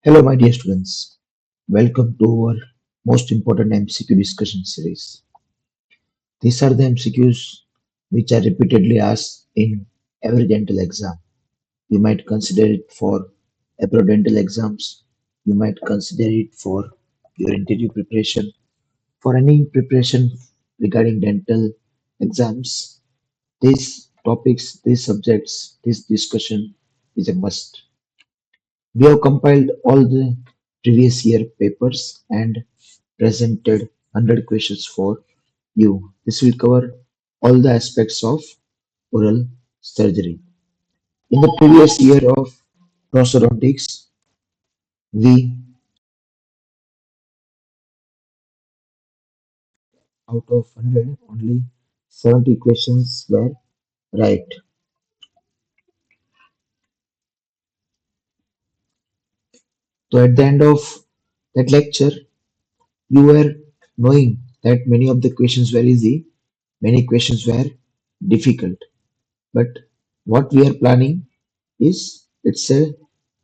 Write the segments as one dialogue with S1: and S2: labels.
S1: Hello, my dear students. Welcome to our most important MCQ discussion series. These are the MCQs which are repeatedly asked in every dental exam. You might consider it for dental exams. You might consider it for your interview preparation. For any preparation regarding dental exams, these topics, these subjects, this discussion is a must. We have compiled all the previous year papers and presented 100 questions for you. This will cover all the aspects of oral surgery. In the previous year of prosthodontics, we out of 100 only 70 questions were right. So at the end of that lecture, you were knowing that many of the questions were easy, many questions were difficult. But what we are planning is it's a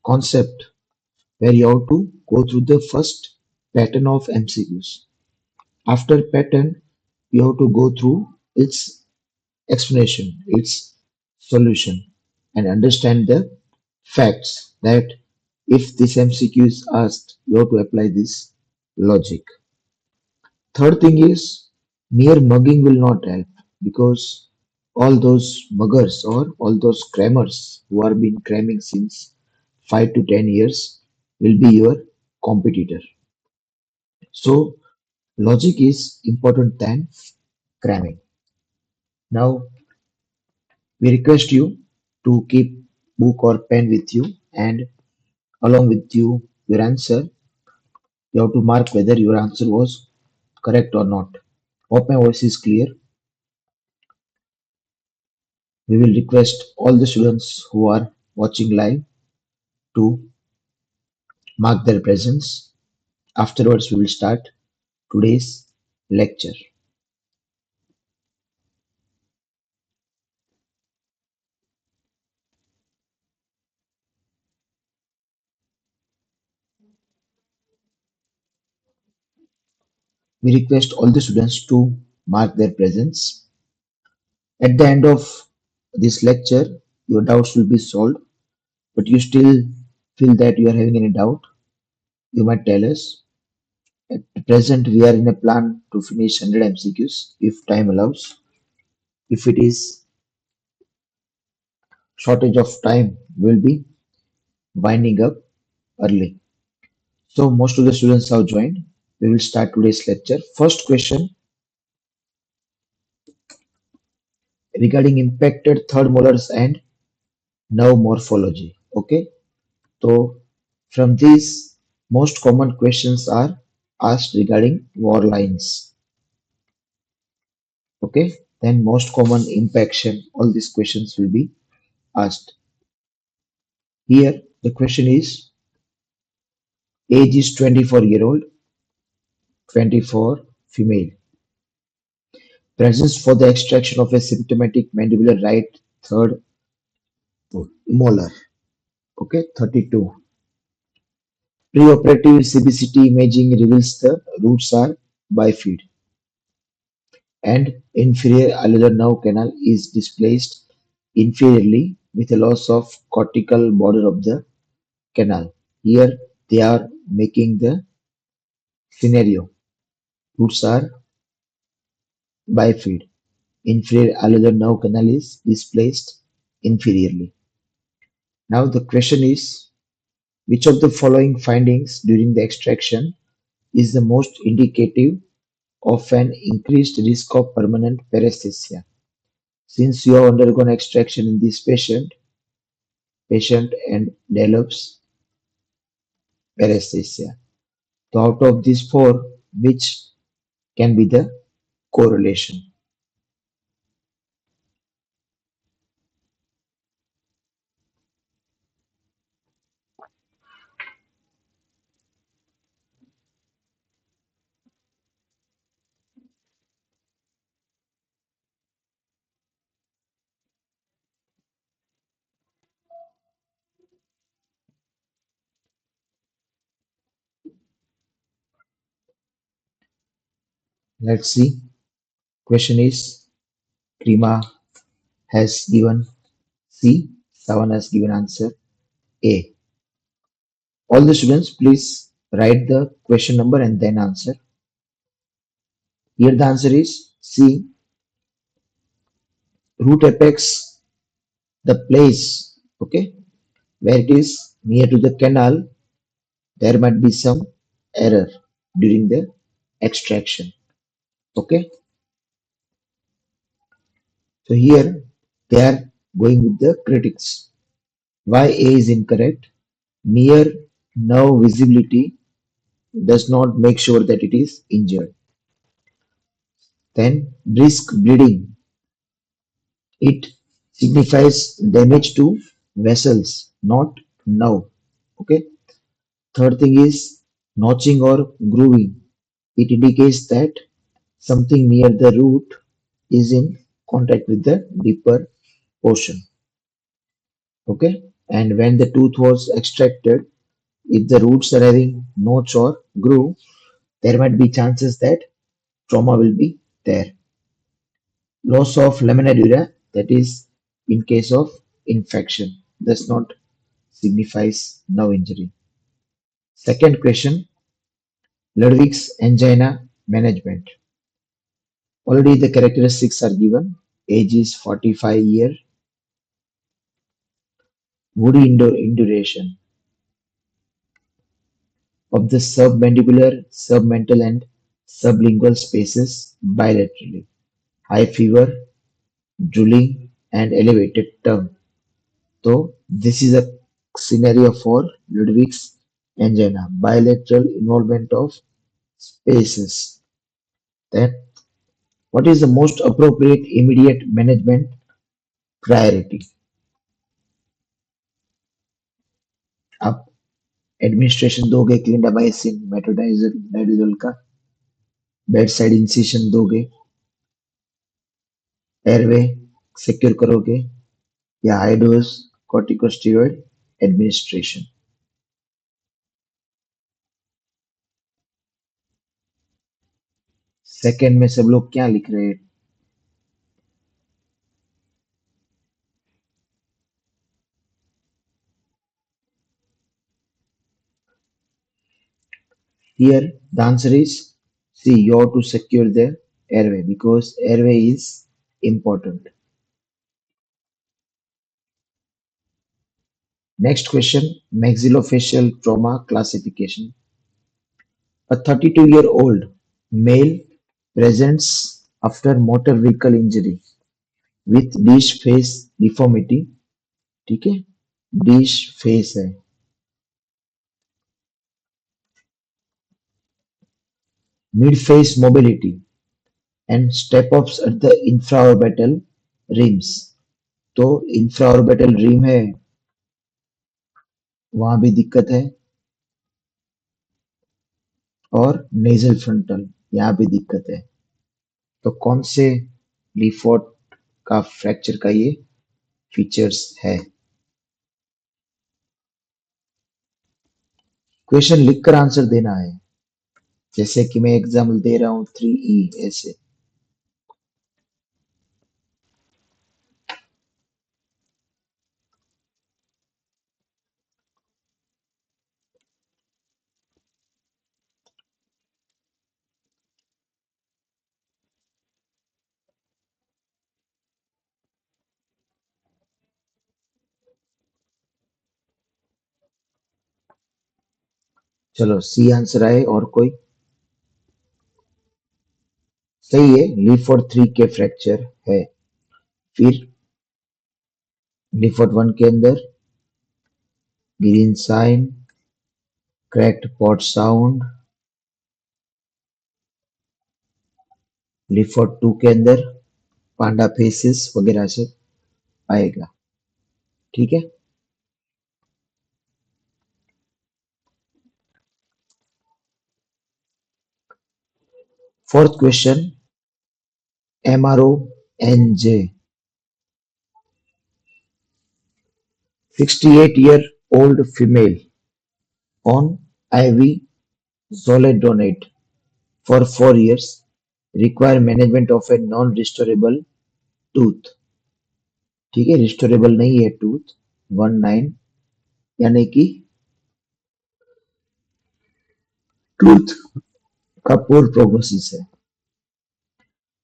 S1: concept where you have to go through the first pattern of MCQs. After pattern, you have to go through its explanation, its solution, and understand the facts that if this MCQ is asked, you have to apply this logic. Third thing is mere mugging will not help because all those muggers or all those crammers who have been cramming since 5 to 10 years will be your competitor. So logic is important than cramming. Now we request you to keep book or pen with you and along with you your answer you have to mark whether your answer was correct or not. Hope my voice is clear. We will request all the students who are watching live to mark their presence. Afterwards, we will start today's lecture. We request all the students to mark their presence. At the end of this lecture, your doubts will be solved, but you still feel that you are having any doubt, you might tell us. At present, we are in a plan to finish 100 MCQs if time allows. If it is shortage of time, we will be winding up early. So most of the students have joined. We will start today's lecture. First question regarding impacted third molars and nerve morphology. Okay. So from these, most common questions are asked regarding war lines. Okay. Then most common impaction. All these questions will be asked. Here the question is age is 24-year-old, 24 female. Presence for the extraction of a symptomatic mandibular right third molar. Okay, 32. Preoperative CBCT imaging reveals the roots are bifid and inferior alveolar nerve canal is displaced inferiorly with a loss of cortical border of the canal. Here they are making the scenario. Roots are bifid. Inferior alveolar nerve canal is displaced inferiorly. Now the question is, which of the following findings during the extraction is the most indicative of an increased risk of permanent paresthesia? Since you have undergone extraction in this patient and develops paresthesia. So out of these four, which can be the correlation? Let's see. Question is Krima has given C. Savan has given answer A. All the students, please write the question number and then answer. Here the answer is C. Root apex, the place, okay, where it is near to the canal, there might be some error during the extraction. Okay, so here they are going with the critics. Why A is incorrect? Mere nerve visibility does not make sure that it is injured. Then brisk bleeding, it signifies damage to vessels, not nerve. Okay. Third thing is notching or grooving. It indicates that something near the root is in contact with the deeper portion. Okay. And when the tooth was extracted, if the roots are having notch or groove, there might be chances that trauma will be there. Loss of lamina dura, that is in case of infection, does not signifies nerve injury. Second question, Ludwig's angina management. Already the characteristics are given. Age is 45 year, woody induration of the submandibular, submental and sublingual spaces bilaterally. High fever, drooling and elevated tongue. So this is a scenario for Ludwig's angina, bilateral involvement of spaces. That what is the most appropriate immediate management priority? आप administration दोगे clindamycin मेट्रोडाइजोल का, bed side incision दोगे, airway secure करोगे या high dose corticosteroid administration. Second में सब लोग क्या लिख रहे हैं? Here the answer is C. You have to secure the airway because airway is important. Next question, maxillofacial trauma classification. A 32-year-old male presents after motor vehicle injury with dish face deformity. ठीक है, dish face है, mid face mobility and step ups at the infraorbital rims. तो infraorbital rim है, वहां भी दिक्कत है, और नेजल फ्रंटल यहाँ भी दिक्कत है. तो कौन से लीफोर्ट का फ्रैक्चर का ये फीचर्स है? क्वेश्चन लिखकर आंसर देना है, जैसे कि मैं एग्जाम्पल दे रहा हूं 3E ऐसे. चलो सी आंसर आए और कोई? सही है, लीफोर्ट 3 के फ्रैक्चर है. फिर लीफोर्ट 1 के अंदर green sign, cracked pot sound. Le Fort 2 के अंदर पांडा फेसिस वगैरह से आएगा. ठीक है. Fourth question, MRO NJ, 68-year-old female on IV zoledronate for 4 years require management of a non restorable tooth. ठीक है, रिस्टोरेबल नहीं है टूथ। 19, यानी कि टूथ का पुअर प्रोग्नोसिस है।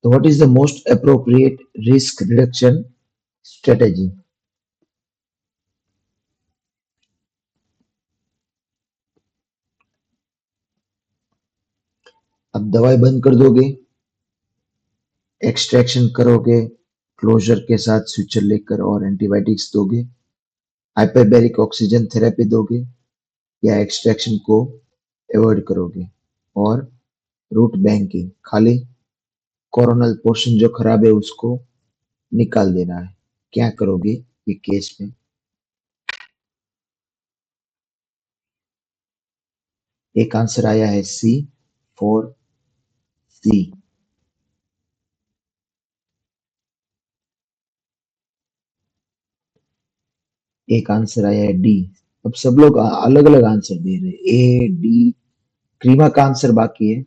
S1: तो what is the most appropriate risk reduction strategy? अब दवाई बंद कर दोगे, एक्सट्रैक्शन करोगे, क्लोजर के साथ स्विचर लेकर और एंटीबायोटिक्स दोगे, हाइपरबैरिक ऑक्सीजन थेरेपी दोगे, या एक्सट्रैक्शन को अवॉइड करोगे और रूट बैंकिंग, खाली कोरोनल पोर्शन जो खराब है उसको निकाल देना है, क्या करोगे ये केस में? एक आंसर आया है सी, 4C। एक आंसर आया है डी। अब सब लोग अलग अलग आंसर दे रहे हैं, ए डी। क्रीमा का आंसर बाकी है।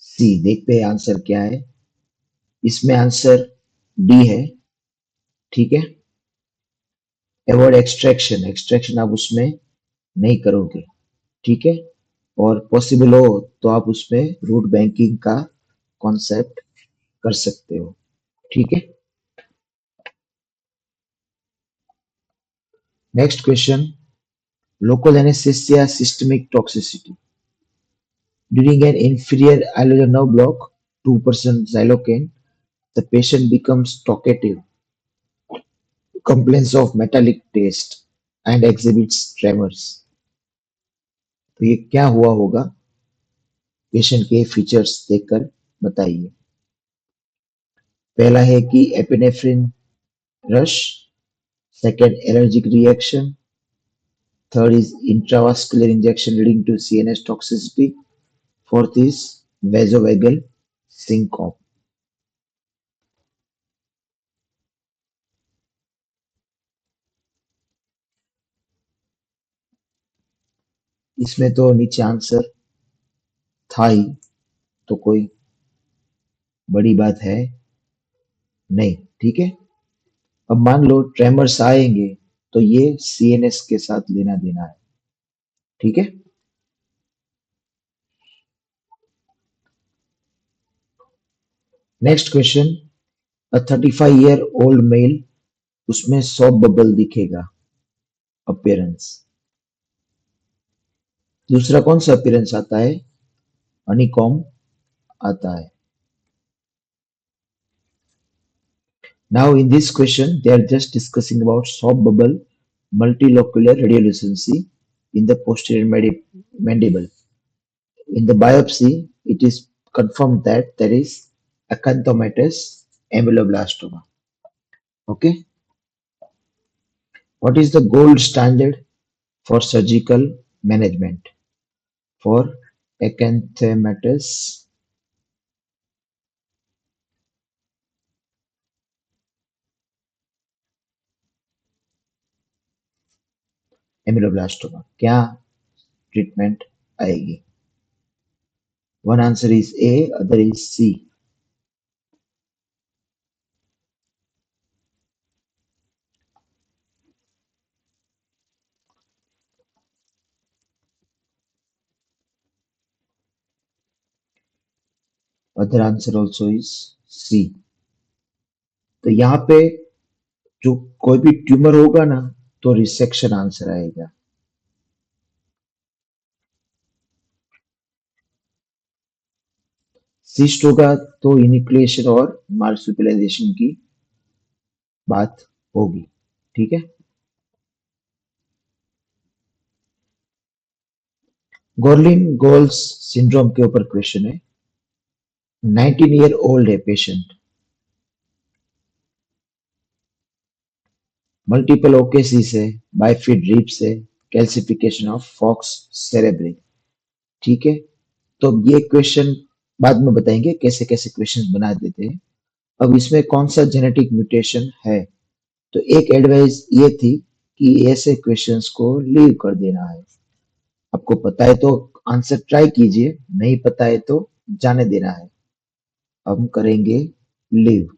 S1: सी, देखते हैं आंसर क्या है। इसमें आंसर डी है। ठीक है, अवॉइड एक्सट्रैक्शन, एक्सट्रैक्शन आप उसमें नहीं करोगे। ठीक है, और पॉसिबल हो तो आप उसमें रूट बैंकिंग का कॉन्सेप्ट कर सकते हो। ठीक है, next question. Local anaesthesia systemic toxicity during an inferior alveolar nerve block, 2% xylocaine, the patient becomes talkative, complains of metallic taste, and exhibits tremors। तो ये क्या हुआ होगा? पेशेंट के फीचर्स देखकर बताइए। पहला है कि epinephrine rush, second allergic reaction, third is intravascular injection leading to CNS toxicity, fourth is vasovagal syncope। इसमें तो नीचे आंसर था ही, तो कोई बड़ी बात है नहीं। ठीक है, अब मान लो ट्रेमर्स आएंगे तो ये सीएनएस के साथ लेना देना है। ठीक है, नेक्स्ट क्वेश्चन। अ 35-year-old मेल, उसमें सॉप बबल दिखेगा, अपीयरेंस। दूसरा कौन सा अपीयरेंस आता है? हनीकॉम आता है। Now in this question, they are just discussing about soft bubble multilocular radiolucency in the posterior mandible. In the biopsy, it is confirmed that there is acanthomatous ameloblastoma. Okay, what is the gold standard for surgical management for acanthomatous ameloblastoma? क्या treatment आएगी? One answer is A, other is C. Other answer also is C. तो यहाँ पे जो कोई भी tumour होगा ना, तो रिसेक्शन आंसर आएगा। सिस्ट होगा तो इनिक्लेशन और मार्सुपिलाइजेशन की बात होगी। ठीक है, गोर्लिन गोल्स सिंड्रोम के ऊपर क्वेश्चन है। 19-year-old है पेशेंट, मल्टीपल ओकेसिस है, बाइफिड रिब्स है, कैल्सिफिकेशन ऑफ फॉक्स सेरेब्री। ठीक है, तो ये क्वेश्चन बाद में बताएंगे कैसे कैसे क्वेश्चन बना देते हैं। अब इसमें कौन सा जेनेटिक म्यूटेशन है? तो एक एडवाइस ये थी कि ऐसे क्वेश्चंस को लीव कर देना है। आपको पता है तो आंसर ट्राई कीजिए, नहीं पता है तो जाने देना है। हम करेंगे लीव।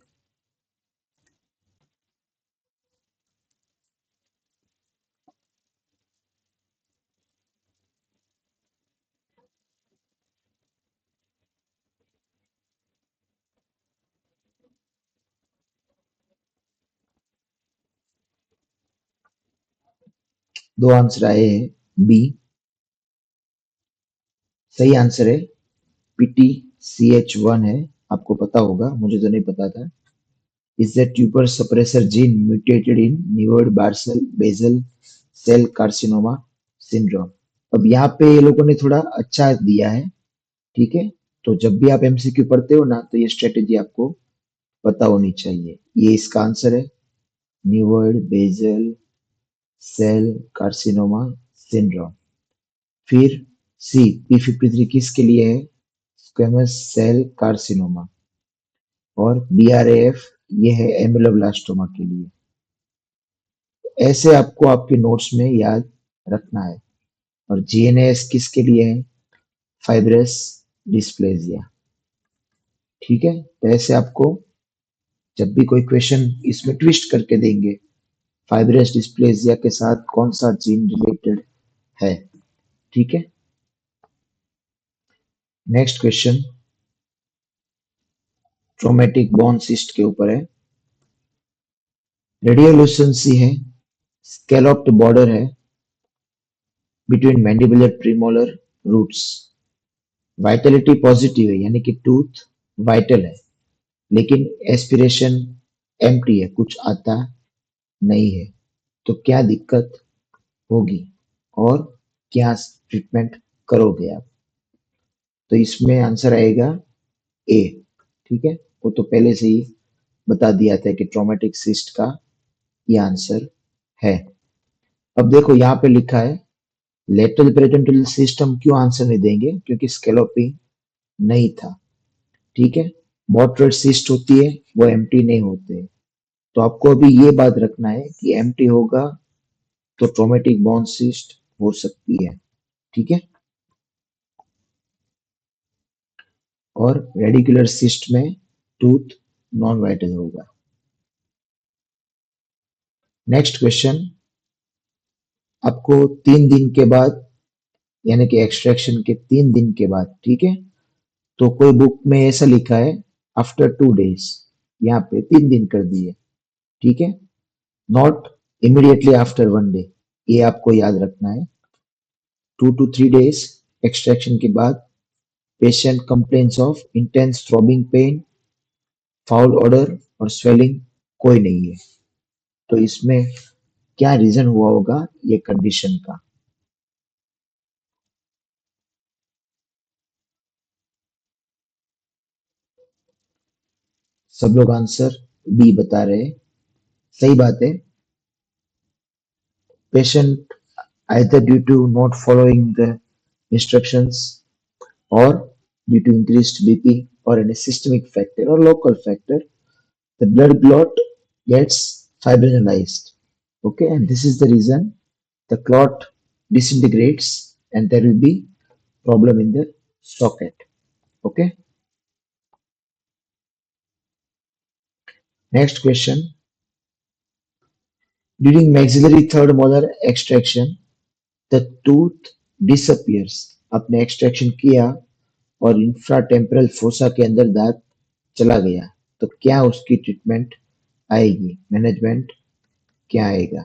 S1: दो आंसर आए हैं। बी सही आंसर है। पीटी CH1 है। आपको पता होगा, मुझे तो नहीं पता था। Is the tuber suppressor gene mutated in Nevoid basal cell carcinoma syndrome? अब यहाँ पे ये लोगों ने थोड़ा अच्छा दिया है। ठीक है, तो जब भी आप एमसीक्यू पढ़ते हो ना, तो ये स्ट्रेटेजी आपको पता होनी चाहिए। ये इसका आंसर है, nevoid basal cell carcinoma syndrome. फिर सी P53 किसके लिए है? Squamous cell carcinoma. और BRAF ये है एमिलोब्लास्टोमा के लिए। ऐसे आपको आपके नोट्स में याद रखना है। और GNAS किसके लिए है? Fibrous dysplasia. ठीक है, तो ऐसे आपको जब भी कोई क्वेश्चन इसमें ट्विस्ट करके देंगे, फाइब्रस डिस्प्लेजिया के साथ कौन सा जीन रिलेटेड है। ठीक है, next question traumatic bone cyst के ऊपर है। रेडियोलुसेंसी है, स्कैलोप्ड बॉर्डर है between mandibular premolar roots, vitality positive है यानी कि टूथ वाइटल है, लेकिन एस्पिरेशन एम्प्टी है, कुछ आता नहीं है। तो क्या दिक्कत होगी और क्या ट्रीटमेंट करोगे आप? तो इसमें आंसर आएगा ए। ठीक है, वो तो पहले से ही बता दिया था कि ट्रॉमेटिक सिस्ट का ये आंसर है। अब देखो यहाँ पे लिखा है लेटरल पेरिडोन्टल सिस्टम, क्यों आंसर नहीं देंगे? क्योंकि स्केलोपिंग नहीं था। ठीक है, मॉडरेट सिस्ट होती है, वो एम्प्टी नहीं होते। तो आपको अभी ये बात रखना है कि एम्प्टी होगा तो ट्रोमेटिक बोन सिस्ट हो सकती है। ठीक है, और रेडिकुलर सिस्ट में टूथ नॉन वाइटल होगा। नेक्स्ट क्वेश्चन, आपको 3 दिन के बाद यानी कि एक्सट्रैक्शन के 3 दिन के बाद, ठीक है, तो कोई बुक में ऐसा लिखा है आफ्टर 2 days, यहाँ पे 3 दिन कर दिए। ठीक है, नॉट इमीडिएटली आफ्टर 1 day, ये आपको याद रखना है। 2 to 3 days एक्सट्रैक्शन के बाद patient complains of intense throbbing pain, foul odour और स्वेलिंग कोई नहीं है। तो इसमें क्या रीजन हुआ होगा ये कंडीशन का? सब लोग आंसर बी बता रहे हैं। सही बात है। Patient either due to not following the instructions or due to increased BP or any systemic factor or local factor, the blood clot gets fibrinolyzed. Okay, and this is the reason the clot disintegrates and there will be problem in the socket. Okay, next question. During maxillary third molar extraction, the tooth disappears. आपने extraction किया और इंफ्राटेम्परल fossa के अंदर दांत चला गया, तो क्या उसकी ट्रीटमेंट आएगी, मैनेजमेंट क्या आएगा?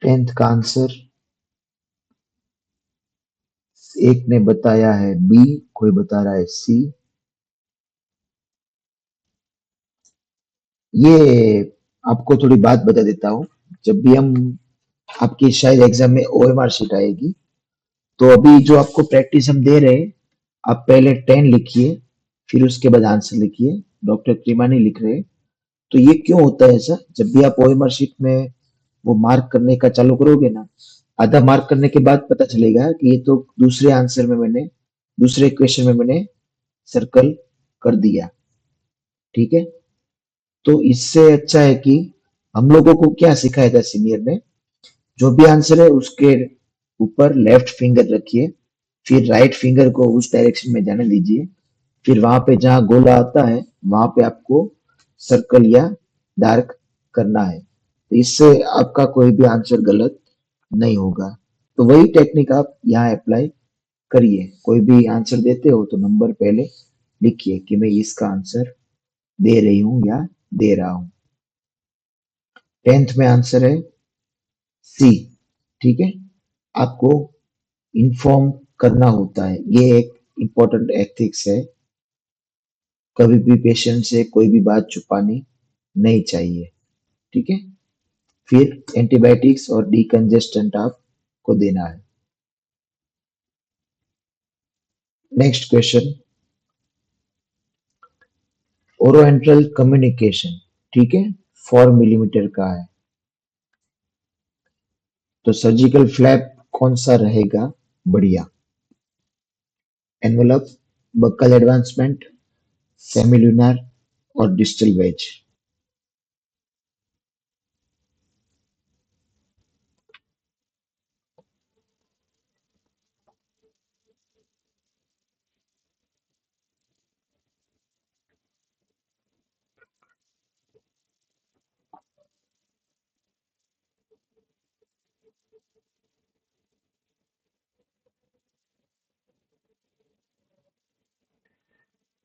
S1: टेंथ का आंसर एक ने बताया है बी, कोई बता रहा है सी। ये आपको थोड़ी बात बता देता हूँ। जब भी हम आपकी शायद एग्जाम में OMR शीट आएगी, तो अभी जो आपको प्रैक्टिस हम दे रहे हैं, आप पहले 10 लिखिए, फिर उसके बाद आंसर लिखिए। डॉक्टर क्रीमानी लिख रहे हैं। तो ये क्यों होता है ऐसा? जब भी आप ओएमआर शीट में वो मार्क करने का चालू करोगे ना, आधा मार्क करने के बाद पता चलेगा कि ये तो दूसरे आंसर में मैंने, दूसरे क्वेश्चन में मैंने सर्कल कर दिया। ठीक है? तो इससे अच्छा है कि हम लोगों को क्या सिखाया था सीनियर ने, जो भी आंसर है उसके ऊपर लेफ्ट फिंगर रखिए, फिर राइट फिंगर को उस डायरेक्शन में जाने दीजिए, फिर वहां पे जहां गोला आता है वहां पे आपको सर्कल या डार्क करना है। तो इससे आपका कोई भी आंसर गलत नहीं होगा। तो वही टेक्निक आप यहाँ अप्लाई करिए। कोई भी आंसर देते हो तो नंबर पहले लिखिए कि मैं इसका आंसर दे रही हूँ या दे रहा हूँ। 10th में आंसर है सी। ठीक है? आपको इन्फॉर्म करना होता है, ये एक इम्पोर्टेंट एथिक्स है। कभी भी पेशेंट से कोई भी बात छुपानी नहीं चाहिए। ठीक है? फिर एंटीबायोटिक्स और डिकंजेस्टेंट आपको देना है। Next question, oroantral communication. ठीक है? 4 मिलीमीटर का है। तो सर्जिकल फ्लैप कौन सा रहेगा बढ़िया? एनवेलप, बक्कल एडवांसमेंट, सेमिल्यूनर और distal wedge.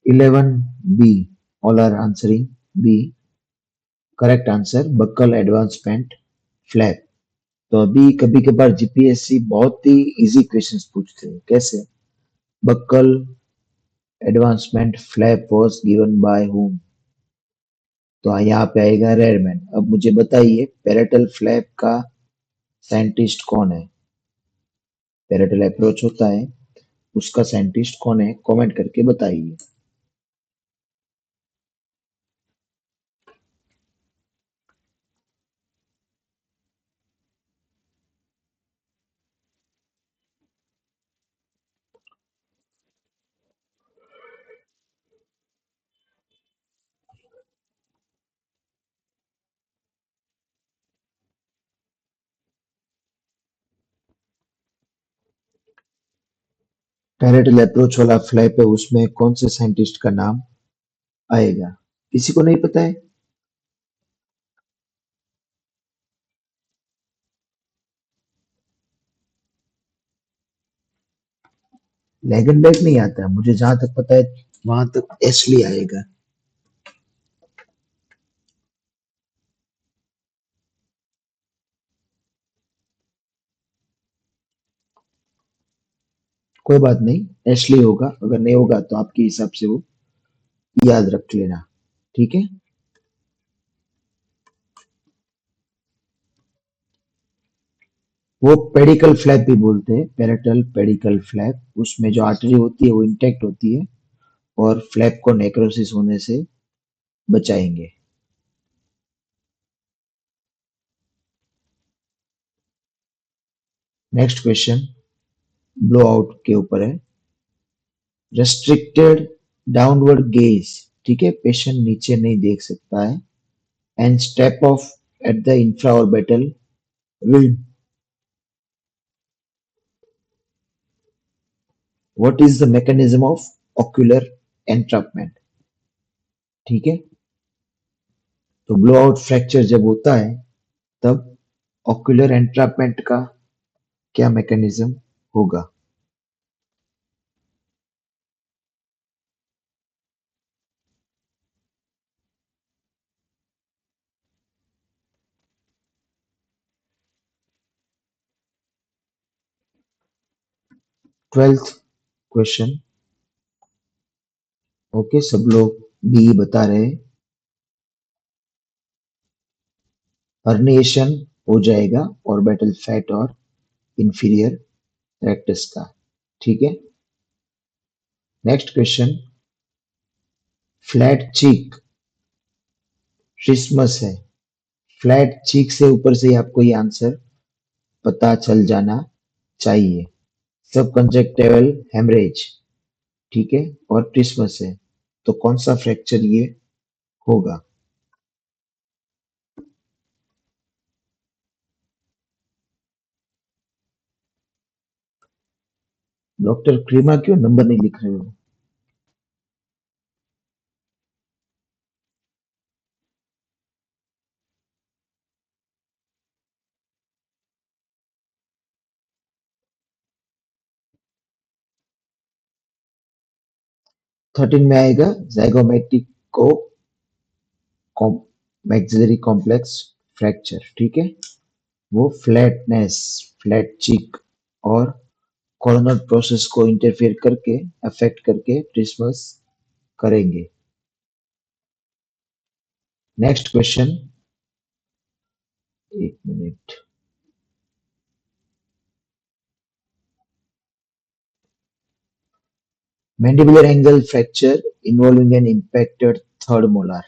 S1: 11 B, all are answering B. Correct answer buccal advancement flap. तो अभी कभी कभार जीपीएससी बहुत ही इजी क्वेश्चंस पूछते हैं। कैसे? Buccal advancement flap was given by whom? तो यहाँ पे आएगा रेयरमैन। अब मुझे बताइए पैरेटल फ्लैप का साइंटिस्ट कौन है? पैरेटल अप्रोच होता है, उसका साइंटिस्ट कौन है? कमेंट करके बताइए। पैरेटल अप्रोच वाला फ्लैप है, उसमें कौन से साइंटिस्ट का नाम आएगा? किसी को नहीं पता है? लैगनबर्ग नहीं आता, मुझे जहां तक पता है वहां तक एशली आएगा। कोई बात नहीं, एशली होगा। अगर नहीं होगा तो आपके हिसाब से वो याद रख लेना। ठीक है? वो पेडिकल फ्लैप भी बोलते हैं, पैरेटल पेडिकल फ्लैप। उसमें जो आर्टरी होती है वो इंटैक्ट होती है और फ्लैप को नेक्रोसिस होने से बचाएंगे। नेक्स्ट क्वेश्चन ब्लो आउट के ऊपर है। Restricted downward gaze. ठीक है? पेशेंट नीचे नहीं देख सकता है। And step off at the infraorbital rim. What is the mechanism of ocular entrapment? ठीक है? तो ब्लो आउट फ्रैक्चर जब होता है तब ऑक्यूलर एंट्रैपमेंट का क्या मैकेनिज्म होगा? 12th question. ओके, सब लोग बी बता रहे हैं। हर्निएशन हो जाएगा ऑर्बिटल फैट और इंफीरियर रेक्टस का। ठीक है? नेक्स्ट क्वेश्चन, फ्लैट चीक ट्रिस्मस है। फ्लैट चीक से ऊपर से ही आपको ये आंसर पता चल जाना चाहिए। सब कंजक्टिवल हेमरेज, ठीक है, और ट्रिस्मस है, तो कौन सा फ्रैक्चर ये होगा? डॉक्टर क्रीमा क्यों नंबर नहीं लिख रहे हो? 13 में आएगा ज़ाइगोमैटिको मैक्सिलरी कॉम्प्लेक्स फ्रैक्चर, ठीक है। वो फ्लैटनेस, फ्लैट चीक और कोरोनल प्रोसेस को इंटरफेयर करके, अफेक्ट करके ट्रिस्मस करेंगे। नेक्स्ट क्वेश्चन, एक मिनट। Mandibular angle fracture involving an impacted third molar,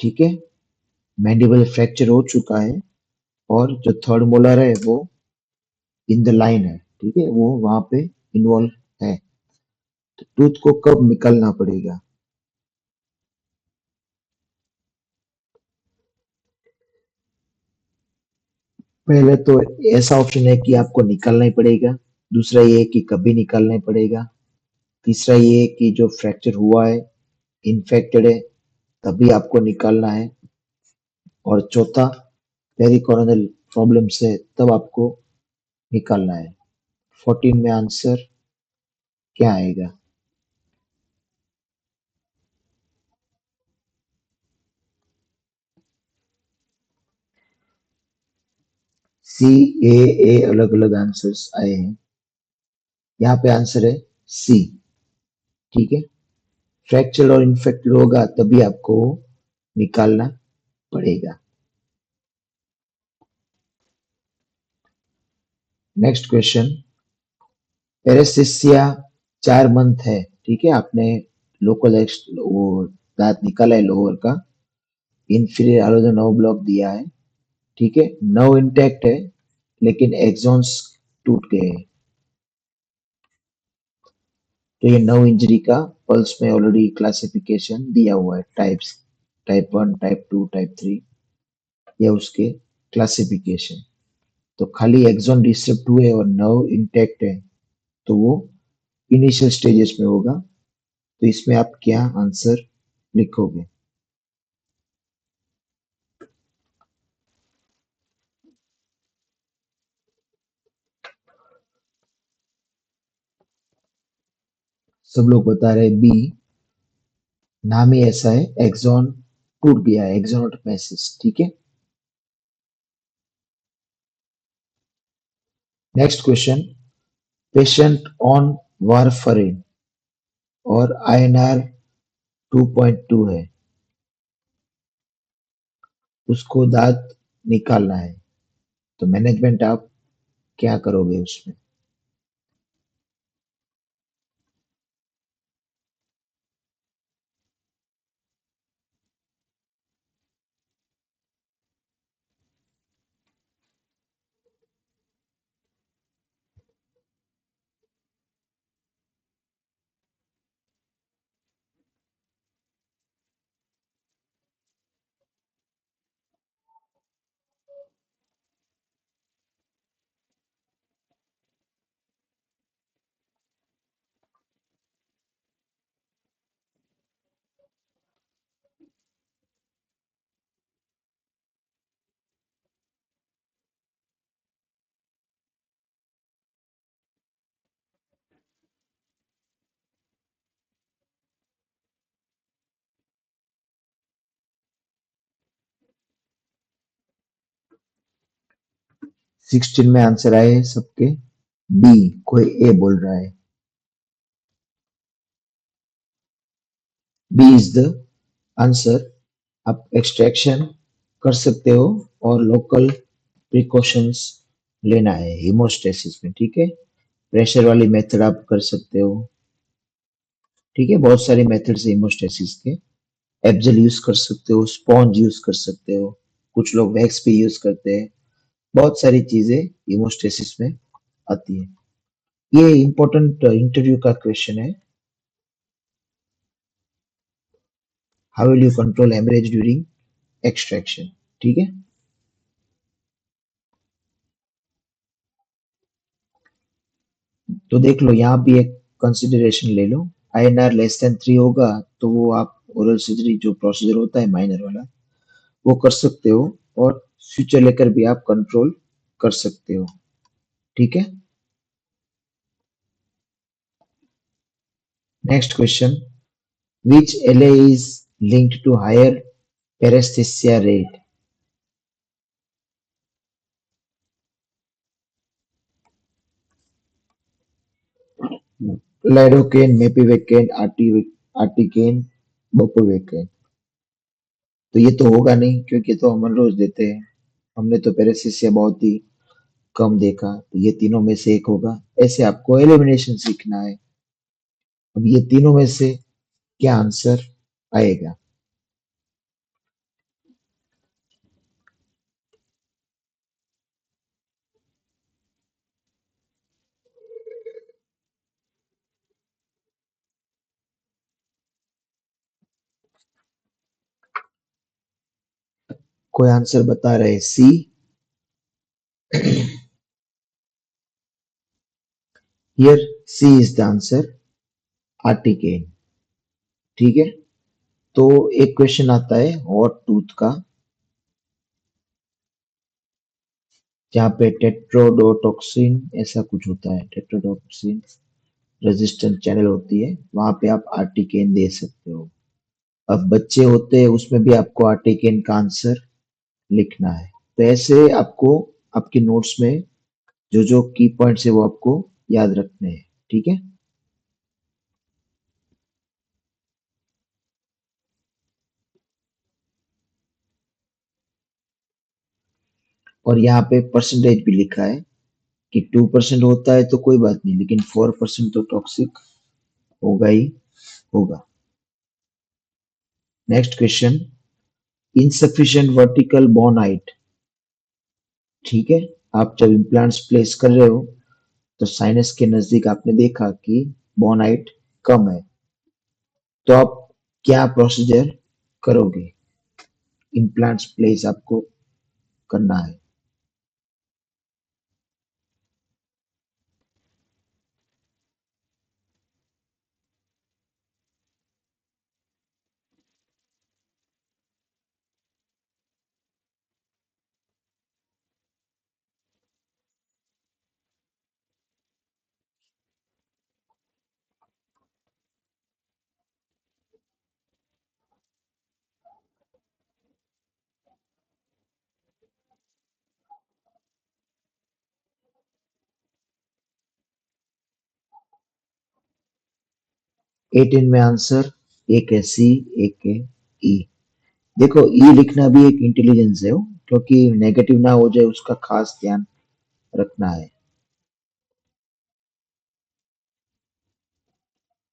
S1: ठीक है। मैंडिबल फ्रैक्चर हो चुका है और जो थर्ड मोलर है वो इन द लाइन है, ठीक है, वो वहां पे इन्वॉल्व है। तो टूथ को कब निकलना पड़ेगा? पहले तो ऐसा ऑप्शन है कि आपको निकालना ही पड़ेगा, दूसरा ये है कि कभी निकालना ही पड़ेगा, तीसरा ये है कि जो फ्रैक्चर हुआ है इन्फेक्टेड है तभी आपको निकालना है, और चौथा पेरिकोरोनल प्रॉब्लम से तब आपको निकालना है। 14 में आंसर क्या आएगा? सी, ए अलग अलग आंसर्स आए हैं, यहाँ पे आंसर है सी, ठीक है। फ्रैक्चर और इन्फेक्टेड होगा तभी आपको निकालना पड़ेगा। नेक्स्ट क्वेश्चन, पेरेसिसिया 4 मंथ है, ठीक है, आपने लोकल वो दांत निकाला है लोअर का, इंफीरियर आलोजन नर्व ब्लॉक दिया है, ठीक है, नर्व इंटैक्ट है लेकिन एक्सॉन्स टूट गए हैं, तो ये नर्व इंजरी का पल्स में ऑलरेडी क्लासिफिकेशन दिया हुआ है, टाइप्स, टाइप 1, टाइप 2, टाइप 3, ये उसके क्लासिफिकेशन। तो खाली एक्सॉन डिस्टर्ब हुए और नर्व इंटैक्ट है तो वो इनिशियल स्टेजेस में होगा। तो इसमें आप क्या आंसर लिखोगे? सब लोग बता रहे बी, नाम ही ऐसा है, एक्सॉन टूट गया है, एक्सोनोटोमेसिस, ठीक है। Next question, patient on warfarin और आईएनआर 2.2 है, उसको दांत निकालना है, तो मैनेजमेंट आप क्या करोगे उसमें? 16 में आंसर आए हैं सबके बी, कोई ए बोल रहा है। B is the answer. आप एक्सट्रैक्शन कर सकते हो और लोकल प्रिकॉशंस लेना है हीमोस्टेसिस में, ठीक है। प्रेशर वाली मेथड आप कर सकते हो। ठीक है, बहुत सारे मेथड्स है हीमोस्टेसिस के। एब्जल यूज कर सकते हो, स्पॉन्ज यूज कर सकते हो, कुछ लोग वैक्स भी यूज करते हैं। बहुत सारी चीजें हीमोस्टेसिस में आती है। ये इंपॉर्टेंट इंटरव्यू का क्वेश्चन है। How will you control haemorrhage during extraction? ठीक है, तो देख लो यहाँ भी एक कंसिडरेशन ले लो। INR लेस देन 3 होगा तो वो आप ओरल सर्जरी जो प्रोसीजर होता है माइनर वाला वो कर सकते हो, और फ्यूचर लेकर भी आप कंट्रोल कर सकते हो। ठीक है, next question, which LA is linked to higher paresthesia rate? Lidocaine, mepivacaine, articaine, bupivacaine. तो ये तो होगा नहीं क्योंकि तो हम हर रोज देते हैं। हमने तो पेरेस्थेसिया बहुत ही कम देखा, तो ये तीनों में से एक होगा। ऐसे आपको एलिमिनेशन सीखना है। अब ये तीनों में से क्या आंसर आएगा? कोई आंसर बता रहे C? Here C is the answer, articaine. ठीक है, तो एक क्वेश्चन आता है हॉट टूथ का, जहाँ पे टेट्रोडोटॉक्सिन ऐसा कुछ होता है, टेट्रोडोटॉक्सिन रेजिस्टेंट चैनल होती है, वहां पे आप आर्टिकेन दे सकते हो। अब बच्चे होते हैं उसमें भी आपको आर्टिकेन का आंसर लिखना है। तो ऐसे आपको आपकी नोट्स में जो जो की पॉइंट्स है वो आपको याद रखने हैं। ठीक है, और यहाँ पे परसेंटेज भी लिखा है कि 2% होता है तो कोई बात नहीं, लेकिन 4% तो टॉक्सिक होगा ही होगा। Next question, insufficient vertical bone height. ठीक है, आप जब इम्प्लांट्स प्लेस कर रहे हो तो साइनस के नजदीक आपने देखा कि बोन हाइट कम है, तो आप क्या प्रोसीजर करोगे? इम्प्लांट्स प्लेस आपको करना है। 18 में आंसर, एक है सी, एक है ई। देखो ई लिखना भी एक इंटेलिजेंस है, क्योंकि नेगेटिव ना हो जाए उसका खास ध्यान रखना है।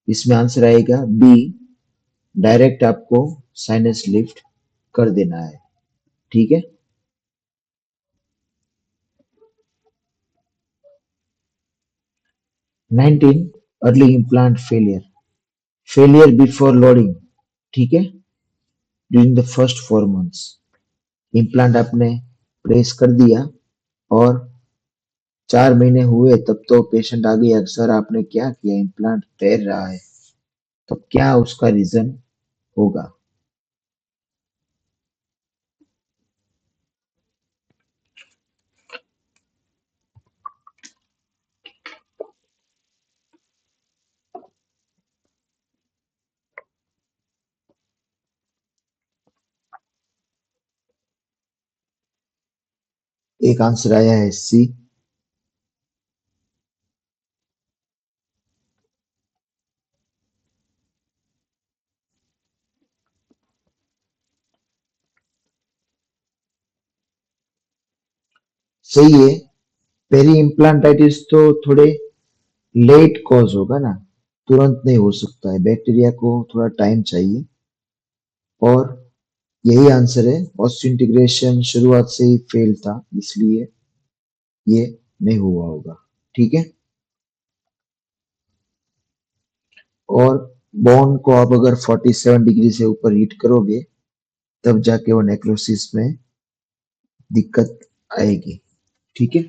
S1: इसमें आंसर आएगा बी, डायरेक्ट आपको साइनस लिफ्ट कर देना है। ठीक है, 19, early implant failure, failure before loading. ठीक है, during the first 4 months implant आपने प्लेस कर दिया और 4 महीने हुए तब तो पेशेंट आ गया, सर आपने क्या किया, इम्प्लांट तैर रहा है। तो क्या उसका रीजन होगा? एक आंसर आया है सी। सही है, पेरी इम्प्लांटाइटिस तो थोड़े लेट कॉज होगा ना, तुरंत नहीं हो सकता है, बैक्टीरिया को थोड़ा टाइम चाहिए। और यही आंसर है, ऑस्टियोइंटीग्रेशन शुरुआत से ही फेल था, इसलिए ये नहीं हुआ होगा। ठीक है। और बोन को आप अगर 47 डिग्री से ऊपर हीट करोगे तब जाके वो नेक्रोसिस में दिक्कत आएगी। ठीक है।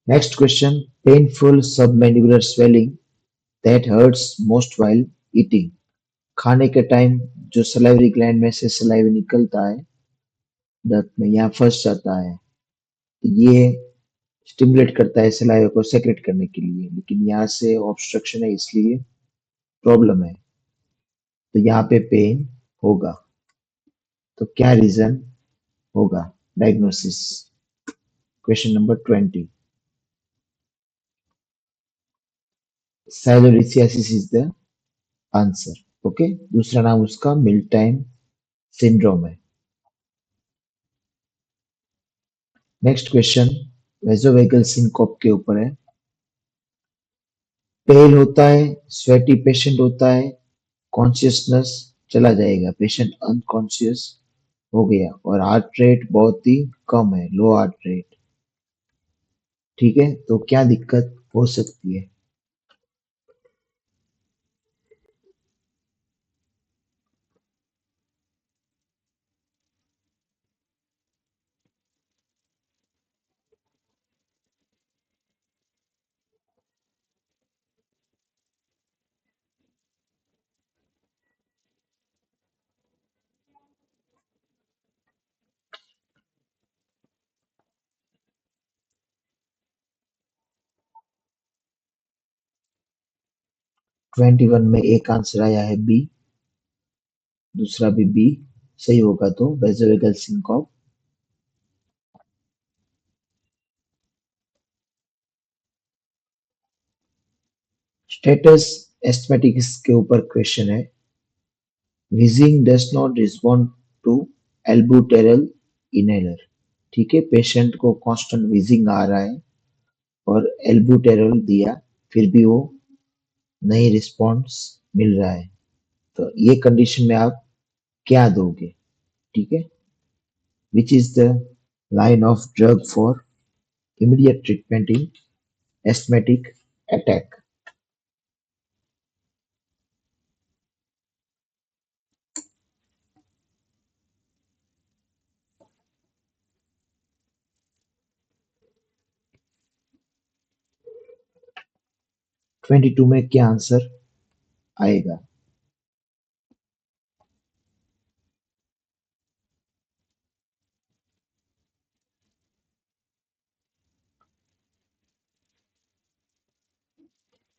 S1: Next question, painful submandibular swelling that hurts most while eating. खाने के टाइम जो सलाइवरी ग्लैंड में से सलाइवा निकलता है, दांत में यहाँ फंस जाता है, ये स्टिमुलेट करता है सलाइवा को सेक्रेट करने के लिए, लेकिन यहाँ से ऑब्स्ट्रक्शन है इसलिए प्रॉब्लम है, तो यहाँ पे पेन होगा। तो क्या रीजन होगा? Diagnosis. Question number 20, sialolithiasis is the answer. Okay, दूसरा नाम उसका मिल्टाइन सिंड्रोम है। नेक्स्ट क्वेश्चन वेसोवेगल सिंकोप के ऊपर है। पेल होता है, स्वेटी पेशेंट होता है, कॉन्शियसनेस चला जाएगा, पेशेंट अनकॉन्शियस हो गया, और हार्ट रेट बहुत ही कम है, लो हार्ट रेट। ठीक है, तो क्या दिक्कत हो सकती है? 21 में एक आंसर आया है बी, दूसरा भी बी सही होगा, तो वेसोवेगल सिंकॉप। स्टेटस एस्थमेटिक्स के ऊपर क्वेश्चन है। Wheezing does not respond to albuterol inhaler। ठीक है, पेशेंट को कांस्टेंट wheezing आ रहा है और एल्बुटेरॉल दिया, फिर भी वो नहीं रिस्पॉन्स मिल रहा है, तो ये कंडीशन में आप क्या दोगे? ठीक है, which is the line of drug for immediate treatment in asthmatic attack? Twenty two में क्या आंसर आएगा?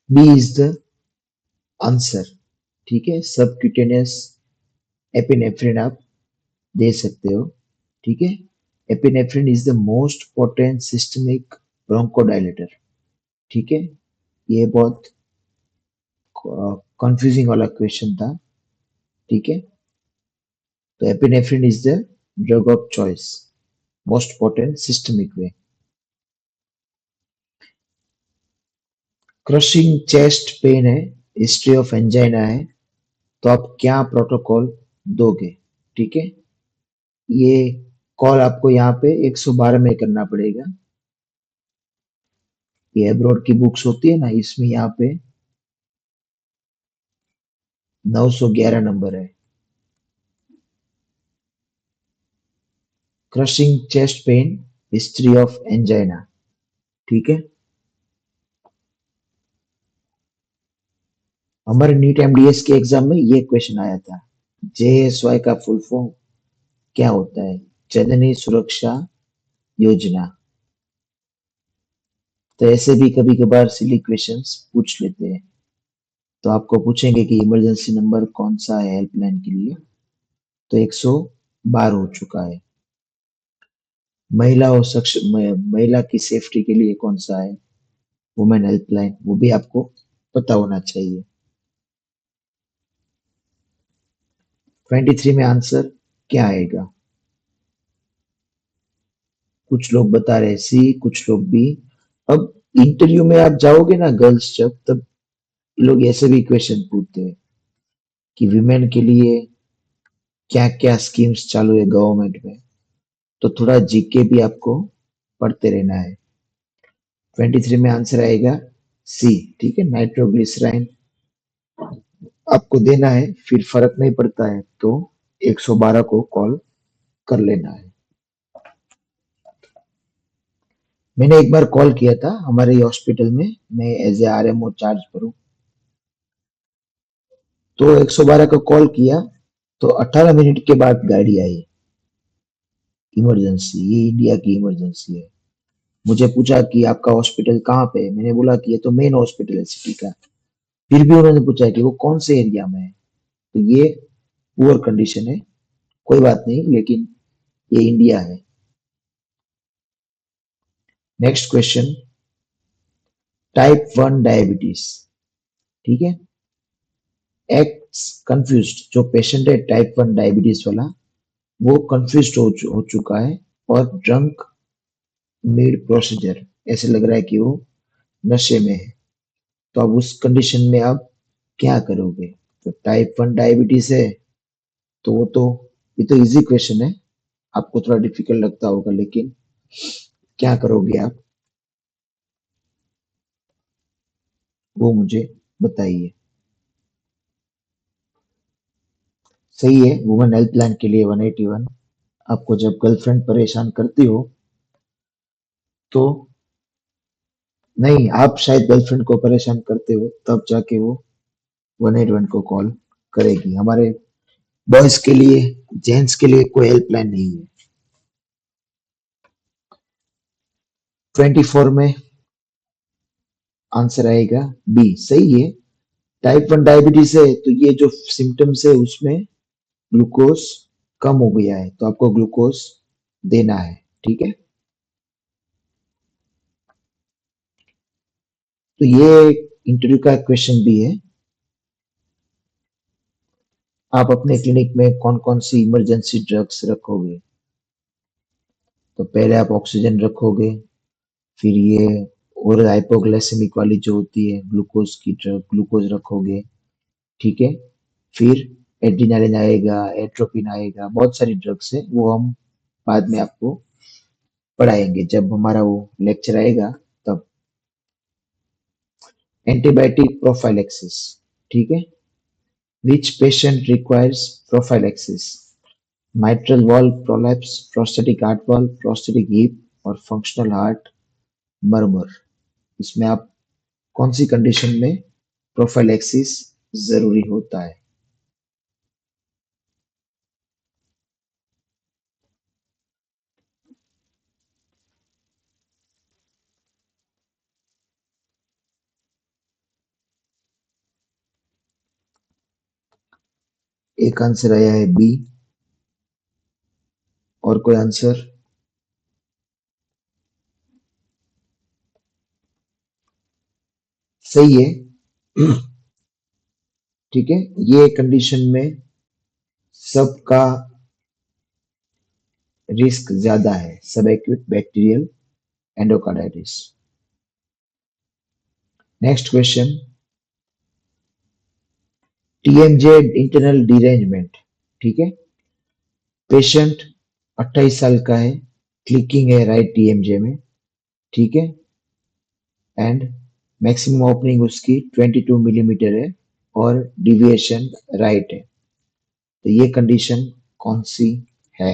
S1: B is the answer. ठीक है, सबक्यूटेनियस एपिनेफ्रिन आप दे सकते हो। ठीक है, epinephrine is the most potent systemic bronchodilator. ठीक है, ये बहुत कंफ्यूजिंग वाला क्वेश्चन था। ठीक है, तो epinephrine is the drug of choice, most potent systemic way. Crushing chest pain है, हिस्ट्री ऑफ एंजाइना है, तो आप क्या प्रोटोकॉल दोगे? ठीक है, ये कॉल आपको यहाँ पे 112 में करना पड़ेगा। ये एब्रॉड की बुक्स होती है ना, इसमें यहाँ पे 911 नंबर है। Crushing chest pain, history of angina. ठीक है, हमारे नीट एमडीएस के एग्जाम में ये क्वेश्चन आया था। जेएसवाई का फुल फॉर्म क्या होता है? जननी सुरक्षा योजना। तो ऐसे भी कभी कभार सिली क्वेश्चंस पूछ लेते हैं, तो आपको पूछेंगे कि इमरजेंसी नंबर कौन सा है हेल्पलाइन के लिए, तो 112 हो चुका है। महिला और महिला की सेफ्टी के लिए कौन सा है? वुमेन हेल्पलाइन, वो भी आपको पता होना चाहिए। 23 में आंसर क्या आएगा? कुछ लोग बता रहे सी, कुछ लोग बी। अब इंटरव्यू में आप जाओगे ना गर्ल्स जब, तब ये लोग ऐसे भी क्वेश्चन पूछते हैं कि विमेन के लिए क्या क्या स्कीम्स चालू है गवर्नमेंट में। तो थोड़ा जीके भी आपको पढ़ते रहना है। 23 में आंसर आएगा सी। ठीक है, नाइट्रोग्लिसराइन आपको देना है, फिर फर्क नहीं पड़ता है तो 112 को कॉल कर लेना है। मैंने एक बार कॉल किया था हमारे हॉस्पिटल में, मैं एज ए आरएमओ चार्ज पर हूँ। तो 112 को कॉल किया तो 18 मिनट के बाद गाड़ी आई। इमरजेंसी, ये इंडिया की इमरजेंसी है। मुझे पूछा कि आपका हॉस्पिटल कहाँ पे है, मैंने बोला कि ये तो मेन हॉस्पिटल है सिटी का। फिर भी उन्होंने पूछा कि वो कौन से एरिया में है। तो ये पुअर कंडीशन है, कोई बात नहीं, लेकिन ये इंडिया है। Next question, type 1 diabetes. ठीक है, एक्ट्स कंफ्यूज्ड, जो पेशेंट है टाइप 1 डायबिटीज वाला, वो कंफ्यूज्ड हो चुका है और ड्रंक मिड प्रोसीजर, ऐसे लग रहा है कि वो नशे में है। तो अब उस कंडीशन में आप क्या करोगे? तो टाइप 1 डायबिटीज है तो वो तो, ये तो इजी क्वेश्चन है, आपको थोड़ा डिफिकल्ट लगता होगा, लेकिन क्या करोगे आप, वो मुझे बताइए। सही है, वुमेन हेल्पलाइन के लिए 181। आपको जब गर्लफ्रेंड परेशान करती हो तो, नहीं, आप शायद गर्लफ्रेंड को परेशान करते हो तब जाके वो 181 को कॉल करेगी। हमारे बॉयज के लिए, जेंट्स के लिए कोई हेल्पलाइन नहीं है। 24 में आंसर आएगा बी। सही है, टाइप 1 डायबिटीज है तो ये जो सिम्टम्स है उसमें ग्लूकोज कम हो गया है, तो आपको ग्लूकोज देना है। ठीक है, तो ये इंटरव्यू का क्वेश्चन भी है। आप अपने क्लिनिक में कौन कौन सी इमरजेंसी ड्रग्स रखोगे? तो पहले आप ऑक्सीजन रखोगे, फिर ये और हाइपोग्लाइसेमिक वाली जो होती है ग्लूकोज की ड्रग, ग्लूकोज रखोगे। ठीक है, फिर एड्रेनालिन आएगा, एट्रोपिन आएगा, बहुत सारी ड्रग्स है, वो हम बाद में आपको पढ़ाएंगे जब हमारा वो लेक्चर आएगा तब। Antibiotic prophylaxis. ठीक है, which patient requires prophylaxis? mitral valve prolapse, prosthetic heart valve, prosthetic hip और functional heart murmur। इसमें आप कौन सी कंडीशन में प्रोफाइलेक्सिस जरूरी होता है? एक आंसर आया है बी, और कोई आंसर? सही है। ठीक है, ये कंडीशन में सबका रिस्क ज्यादा है, सब acute bacterial endocarditis. Next question, TMJ internal derangement. ठीक है, पेशेंट 28 साल का है, क्लिकिंग है राइट टीएमजे में। ठीक है, एंड मैक्सिमम ओपनिंग उसकी 22 मिलीमीटर है और डिविएशन राइट है। तो ये कंडीशन कौन सी है?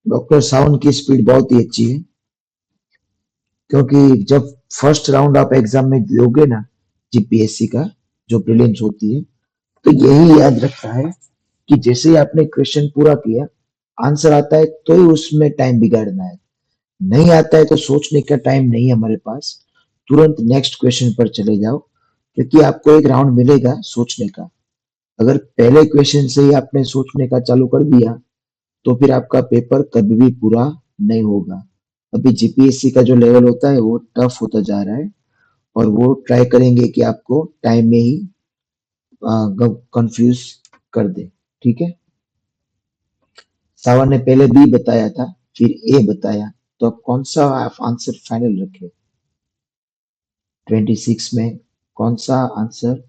S1: डॉक्टर साउंड की स्पीड बहुत ही अच्छी है, क्योंकि जब फर्स्ट राउंड आप एग्जाम में दोगे ना जीपीएससी का, जो प्रीलिम्स होती है, तो यही याद रखता है कि जैसे ही आपने क्वेश्चन पूरा किया, आंसर आता है तो ही उसमें टाइम बिगाड़ना है। नहीं आता है तो सोचने का टाइम नहीं है हमारे पास, तुरंत नेक्स्ट क्वेश्चन पर चले जाओ, क्योंकि आपको एक राउंड मिलेगा सोचने का। अगर पहले क्वेश्चन से ही आपने सोचने का चालू कर दिया तो फिर आपका पेपर कभी भी पूरा नहीं होगा। अभी जीपीएससी का जो लेवल होता है वो टफ होता जा रहा है और वो ट्राई करेंगे कि आपको टाइम में ही कंफ्यूज कर दे। ठीक है, सावन ने पहले बी बताया था, फिर ए बताया, तो अब कौन सा आप आंसर फाइनल रखे? 26 में कौन सा आंसर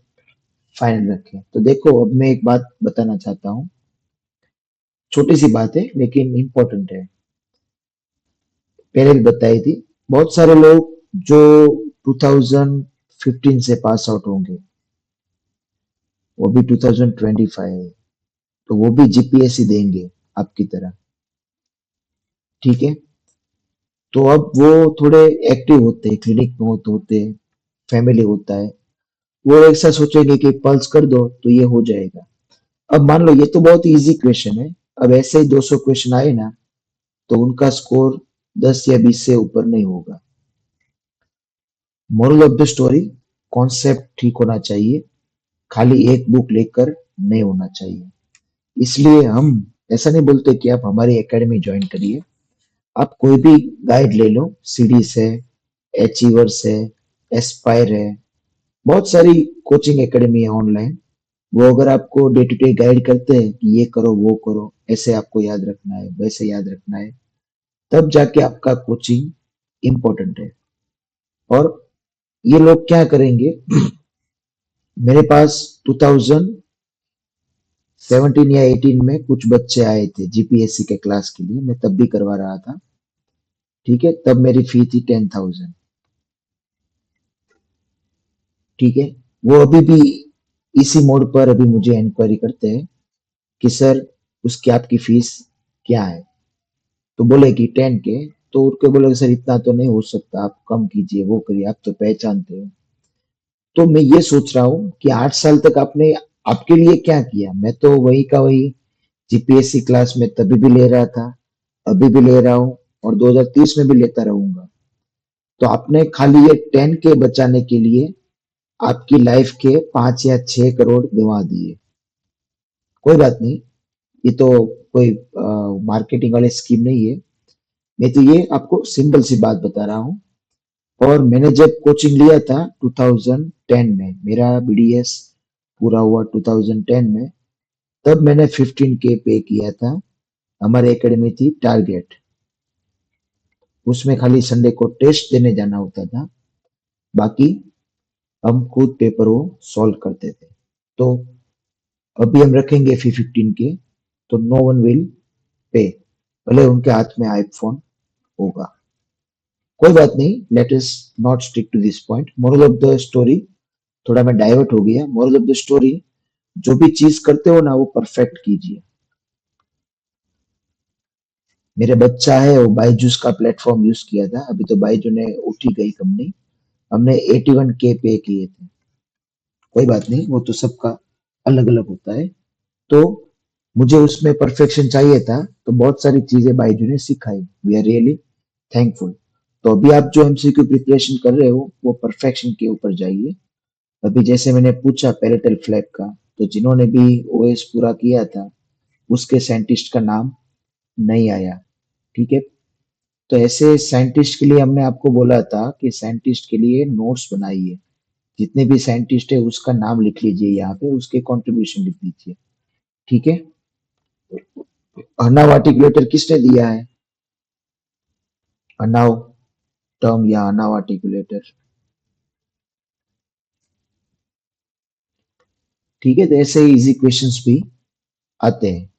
S1: फाइनल रखे? तो देखो, अब मैं एक बात बताना चाहता हूँ, छोटी सी बात है लेकिन इम्पोर्टेंट है। पहले भी बताई थी, बहुत सारे लोग जो 2015 से पास आउट होंगे, वो भी 2025 है, तो वो भी जीपीएससी देंगे आपकी तरह। ठीक है, तो अब वो थोड़े एक्टिव होते हैं, क्लिनिक में होते हैं, फैमिली होता है, वो ऐसा सोचेंगे कि पल्स कर दो तो ये हो जाएगा। अब मान लो ये तो बहुत इजी क्वेश्चन है, अब ऐसे ही 200 क्वेश्चन आए ना, तो उनका स्कोर 10 या 20 से ऊपर नहीं होगा। Moral of the story, concept ठीक होना चाहिए, खाली एक बुक लेकर नहीं होना चाहिए। इसलिए हम ऐसा नहीं बोलते कि आप हमारी एकेडमी ज्वाइन करिए, आप कोई भी गाइड ले लो, सीडीज है, अचीवर्स है, एस्पायर है, बहुत सारी कोचिंग एकेडमी है ऑनलाइन। वो अगर आपको डे टू डे गाइड करते हैं कि ये करो वो करो, ऐसे आपको याद रखना है, वैसे याद रखना है, तब जाके आपका कोचिंग इम्पोर्टेंट है। और ये लोग क्या करेंगे, मेरे पास 2017 या 18 में कुछ बच्चे आए थे जीपीएससी के क्लास के लिए, मैं तब भी करवा रहा था। ठीक है, तब मेरी फी थी 10,000। ठीक है, वो अभी भी इसी मोड पर अभी मुझे इंक्वायरी करते हैं कि सर उसकी आपकी फीस क्या है, तो बोले कि 10K। तो उनको बोले सर इतना तो नहीं हो सकता, आप कम कीजिए, वो करिए, आप तो पहचानते हो। तो मैं ये सोच रहा हूँ कि 8 साल तक आपने आपके लिए क्या किया? मैं तो वही का वही जीपीएससी क्लास में तभी भी ले रहा था, अभी भी ले रहा हूँ और 2030 में भी लेता रहूंगा। तो आपने खाली ये 10K बचाने के लिए आपकी लाइफ के 5 या 6 करोड़ गंवा दिए। कोई बात नहीं, ये तो कोई मार्केटिंग वाली स्कीम नहीं है, मैं तो ये आपको सिंपल सी बात बता रहा हूँ। और मैंने जब कोचिंग लिया था 2010 में, मेरा बीडीएस पूरा हुआ 2010 में, तब मैंने 15K पे किया था। हमारी एकेडमी थी टारगेट, उसमें खाली संडे को टेस्ट देने जाना होता था, बाकी हम खुद पेपर वो सॉल्व करते थे। तो अभी हम रखेंगे फी 15K, तो नो वन विल पे, भले उनके हाथ में आईफोन होगा। कोई बात नहीं, let us not stick to this point. Moral of the story, थोड़ा मैं डाइवर्ट हो गया। मोरल ऑफ द स्टोरी, जो भी चीज करते हो ना वो परफेक्ट कीजिए। मेरे बच्चा है वो बायजूस का प्लेटफॉर्म यूज किया था, अभी तो बायजू ने उठी गई कंपनी, हमने 81K पे किए थे। कोई बात नहीं, वो तो सबका अलग अलग होता है। तो मुझे उसमें परफेक्शन चाहिए था, तो बहुत सारी चीजें बायजू ने सिखाई, वी आर रियली थैंकफुल। तो अभी आप जो एमसीक्यू प्रिपरेशन कर रहे हो वो परफेक्शन के ऊपर जाइए। अभी जैसे मैंने पूछा पैरेटल फ्लैप का, तो जिन्होंने भी ओएस पूरा किया था उसके साइंटिस्ट का नाम नहीं आया। ठीक है, तो ऐसे साइंटिस्ट के लिए हमने आपको बोला था कि साइंटिस्ट के लिए नोट्स बनाइए, जितने भी साइंटिस्ट है उसका नाम लिख लीजिए, यहाँ पे उसके कंट्रीब्यूशन लिख दीजिए। ठीक है, अनाव आर्टिकुलेटर किसने दिया है? अनाव टर्म या अनाव आर्टिकुलेटर। ठीक है, तो ऐसे ही इजी क्वेश्चंस भी आते हैं।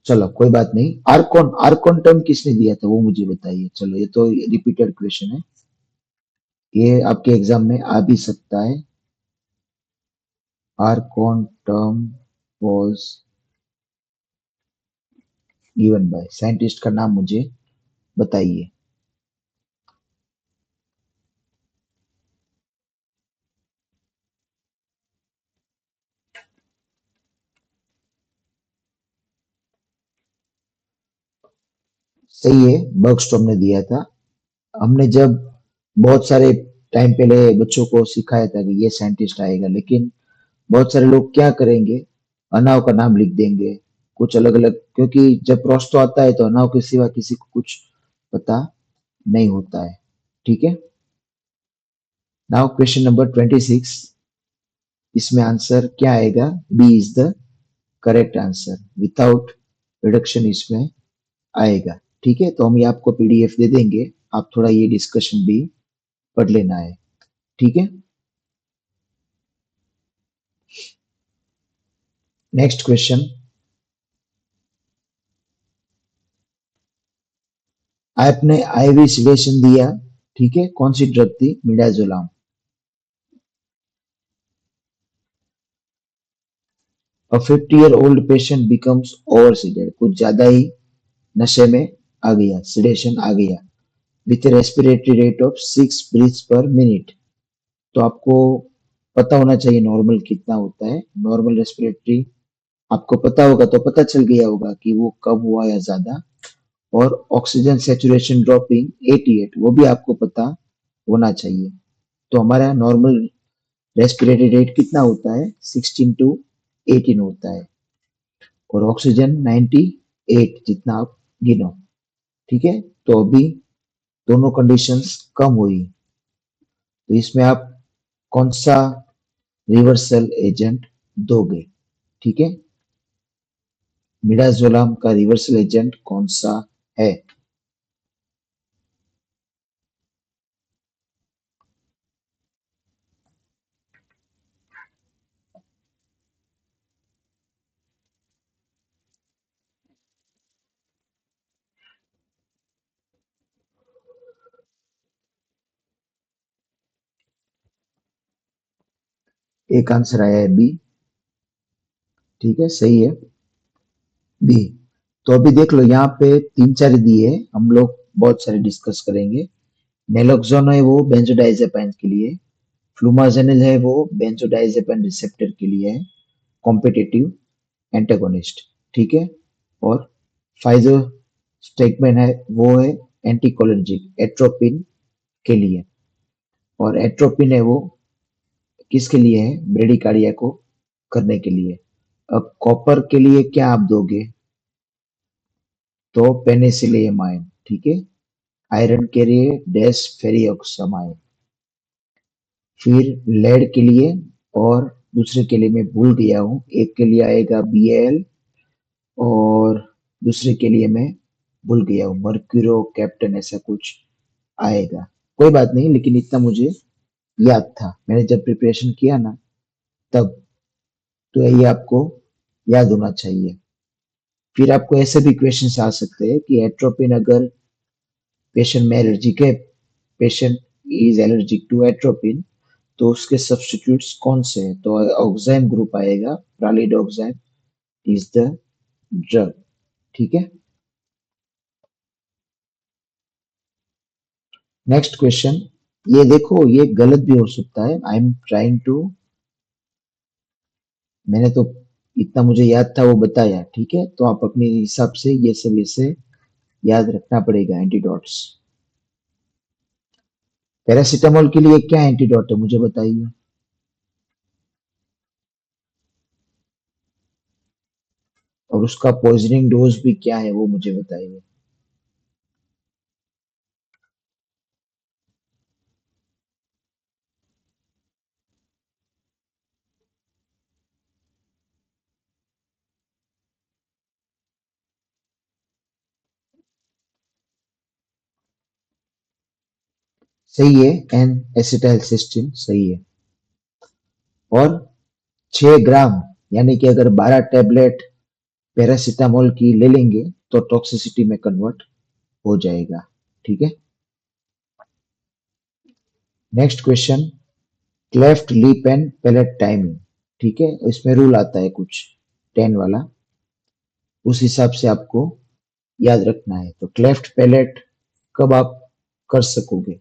S1: चलो कोई बात नहीं, आर्कॉन आर्कॉन टर्म किसने दिया था वो मुझे बताइए। चलो ये तो रिपीटेड क्वेश्चन है, ये आपके एग्जाम में आ भी सकता है। Arcon term was given by, scientist का नाम मुझे बताइए। सही है, बर्गस्ट्रॉम ने दिया था। हमने जब बहुत सारे टाइम पहले बच्चों को सिखाया था कि ये साइंटिस्ट आएगा, लेकिन बहुत सारे लोग क्या करेंगे, अनाव का नाम लिख देंगे, कुछ अलग अलग, क्योंकि जब प्रोस्टो आता है तो अनाव के सिवा किसी को कुछ पता नहीं होता है। ठीक है। नाउ क्वेश्चन नंबर 26, इसमें आंसर क्या आएगा? B is the correct answer, without reduction इसमें आएगा। ठीक है, तो हम ये आपको पीडीएफ दे देंगे, आप थोड़ा ये डिस्कशन भी पढ़ लेना है। ठीक है। नेक्स्ट क्वेश्चन, आपने आईवी सिलेशन दिया, ठीक है, कौन सी ड्रग थी? मिडाजोलाम। अ 50-year-old patient becomes over seeded, कुछ ज्यादा ही नशे में आ गया, सिडेशन आ गया, with respiratory rate of 6 breaths per minute। तो आपको पता होना चाहिए नॉर्मल कितना होता है, नॉर्मल रेस्पिरेटरी आपको पता होगा तो पता चल गया होगा कि वो कम हुआ या ज्यादा। और ऑक्सीजन सैचुरेशन ड्रॉपिंग 88, वो भी आपको पता होना चाहिए। तो हमारा नॉर्मल रेस्पिरेटरी रेट कितना होता है? 16 to 18 होता है, और ऑक्सीजन 98 जितना आप गिनो। ठीक है, तो अभी दोनों कंडीशंस कम हुई, तो इसमें आप कौन सा रिवर्सल एजेंट दोगे? ठीक है, मिडाजोलाम का रिवर्सल एजेंट कौन सा है? एक आंसर आया है बी। एक आंसर आया है बी। ठीक है, सही है, बी। तो अभी देख लो, यहाँ पे तीन चार दिए हैं, हम लोग बहुत सारे डिस्कस करेंगे। नेलोक्सोन है वो बेंजोडाइजेपाइन के लिए, फ्लूमाजेनिल है वो बेंजोडाइजेपाइन रिसेप्टर के लिए है, कॉम्पिटिटिव एंटागोनिस्ट। ठीक है। और फाइजोस्टेगमेन है वो है एंटीकोलिनर्जिक, एट्रोपिन के लिए। और एट्रोपिन है वो किसके लिए है? ब्रेडिकार्डिया को करने के लिए। अब कॉपर के लिए क्या आप दोगे? तो पेनिसिलियमाइन। ठीक है। आयरन के लिए डेसफेरियोक्सामाइन। फिर लेड के लिए, और दूसरे के लिए मैं भूल गया हूँ, एक के लिए आएगा बीएल, और दूसरे के लिए मैं भूल गया हूँ, मर्क्यूरो कैप्टन ऐसा कुछ आएगा। कोई बात नहीं, लेकिन इतना मुझे याद था, मैंने जब प्रिपरेशन किया ना तब। तो ये आपको याद होना चाहिए। फिर आपको ऐसे भी क्वेश्चन आ सकते हैं कि एट्रोपिन अगर पेशेंट में एलर्जिक है, patient is allergic to atropine, तो उसके सब्स्टिट्यूट्स कौन से हैं? तो ऑक्साइम ग्रुप आएगा, प्रालिडोक्साइम इज द ड्रग। ठीक है। नेक्स्ट क्वेश्चन, ये देखो, ये गलत भी हो सकता है, आई एम ट्राइंग टू, मैंने तो इतना मुझे याद था वो बताया। ठीक है, तो आप अपने हिसाब से ये सब ऐसे याद रखना पड़ेगा। एंटीडोट्स, पैरासीटामोल के लिए क्या एंटीडोट है मुझे बताइए? और उसका पॉइजनिंग डोज भी क्या है वो मुझे बताइए? सही है, एन एसिटाइलसिस्टीन सही है। और 6 ग्राम, यानी कि अगर 12 टैबलेट पैरासीटामोल की ले लेंगे तो टॉक्सिसिटी में कन्वर्ट हो जाएगा। ठीक है। Next question, cleft lip and palate timing. ठीक है, इसमें रूल आता है कुछ 10 वाला, उस हिसाब से आपको याद रखना है। तो क्लेफ्ट पैलेट कब आप कर सकोगे?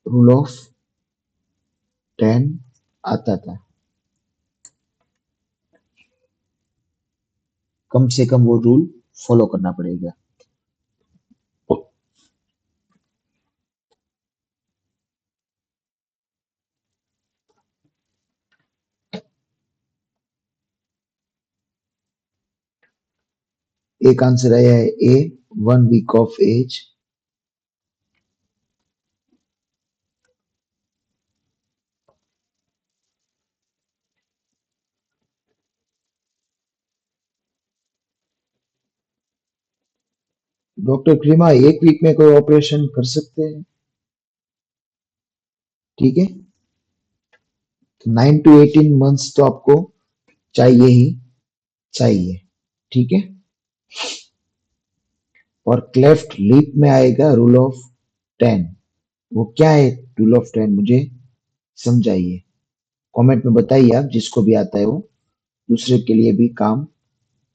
S1: रूल ऑफ 10 आता था, कम से कम वो रूल फॉलो करना पड़ेगा। एक आंसर आया है A, 1 week of age. Doctor क्रीमा, 1 वीक में कोई ऑपरेशन कर सकते हैं? ठीक है, तो 9 to 18 मंथ्स तो आपको चाहिए ही चाहिए। ठीक है, और क्लेफ्ट लिप में आएगा रूल ऑफ 10। वो क्या है रूल ऑफ 10, मुझे समझाइए। कमेंट में बताइए, आप जिसको भी आता है वो दूसरे के लिए भी काम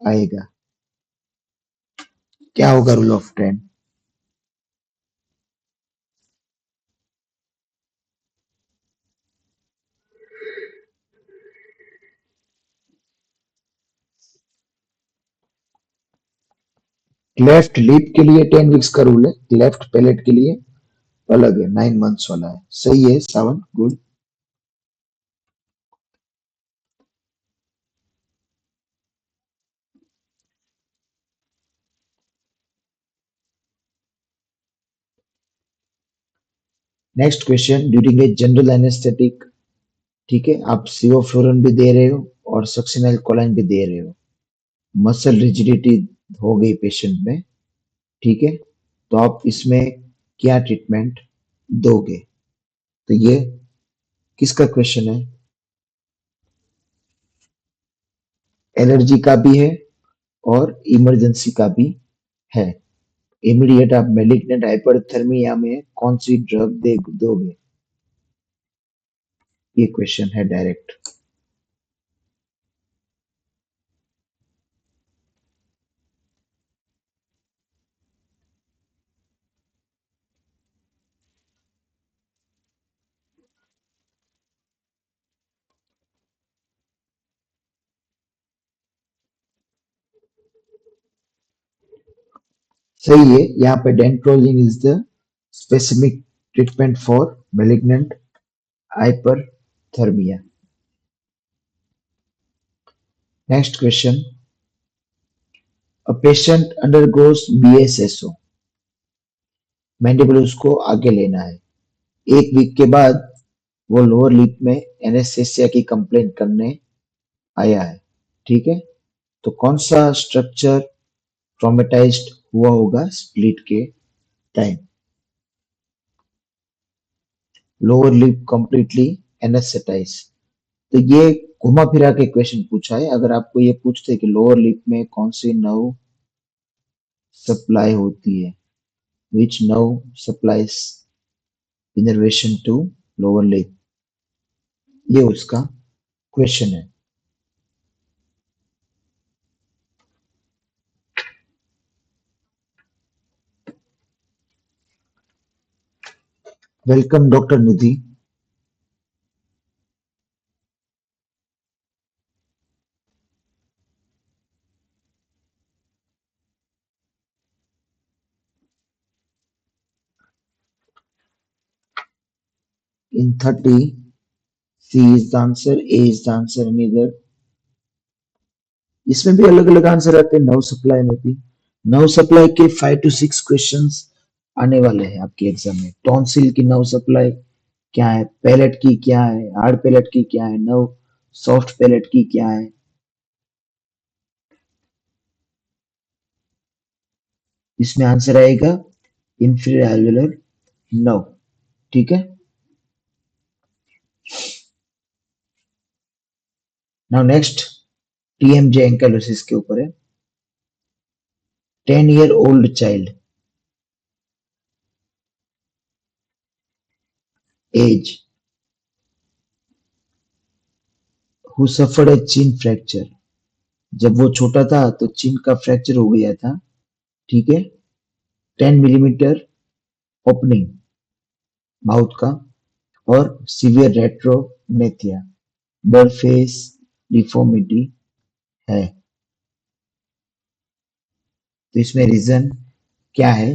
S1: आएगा। क्या होगा रूल ऑफ 10? क्लेफ्ट लिप के लिए 10 वीक्स का रूल है, क्लेफ्ट पैलेट के लिए अलग है, 9 मंथ्स वाला है। सही है Sawan, good. Next question, during a general anaesthetic, ठीक है, आप सिवोफ्लोरिन भी दे रहे हो और सक्सिनाइल कोलाइन भी दे रहे हो, मसल रिजिडिटी हो गई पेशेंट में, ठीक है, तो आप इसमें क्या ट्रीटमेंट दोगे? तो ये किसका क्वेश्चन है? एलर्जी का भी है और इमरजेंसी का भी है। इमीडिएट आप मेलिग्नेंट हाइपरथर्मिया में कौन सी ड्रग दे दोगे? ये क्वेश्चन है डायरेक्ट। सही है, यहाँ पे dantrolene is the specific treatment for malignant hyperthermia. Next question, a patient undergoes BSSO, mandible उसको आगे लेना है, 1 वीक के बाद वो लोअर लिप में एनेस्थेसिया की कंप्लेंट करने आया है, ठीक है, तो कौन सा स्ट्रक्चर ट्रॉमेटाइज्ड हुआ होगा स्प्लिट के time? Lower lip completely anaesthetise. तो ये घुमा फिरा के क्वेश्चन पूछा है। अगर आपको ये पूछते कि लोअर लिप में कौन सी नर्व सप्लाई होती है, which nerve supplies innervation to lower lip, ये उसका क्वेश्चन है। Welcome doctor Nidhi. In 30, C is the answer, A is the answer, and इधर इसमें भी अलग अलग आंसर आते हैं। नर्व सप्लाई में भी, नर्व सप्लाई के 5 to 6 क्वेश्चंस आने वाले हैं आपके एग्जाम में। टॉन्सिल की नर्व सप्लाई क्या है, पैलेट की क्या है, हार्ड पैलेट की क्या है, नर्व सॉफ्ट पैलेट की क्या है, इसमें आंसर आएगा इंफीरियर एल्वेलर नर्व। ठीक है, नाउ नेक्स्ट टीएमजे एंकाइलोसिस के ऊपर है। 10 year old child, age, who suffered a chin fracture, जब वो छोटा था तो चिन का फ्रैक्चर हो गया था, ठीक है, 10 मिलीमीटर ओपनिंग माउथ का, और सीवियर रेट्रोनेथिया, बर्ड फेस डिफॉर्मिटी है। तो इसमें रीजन क्या है?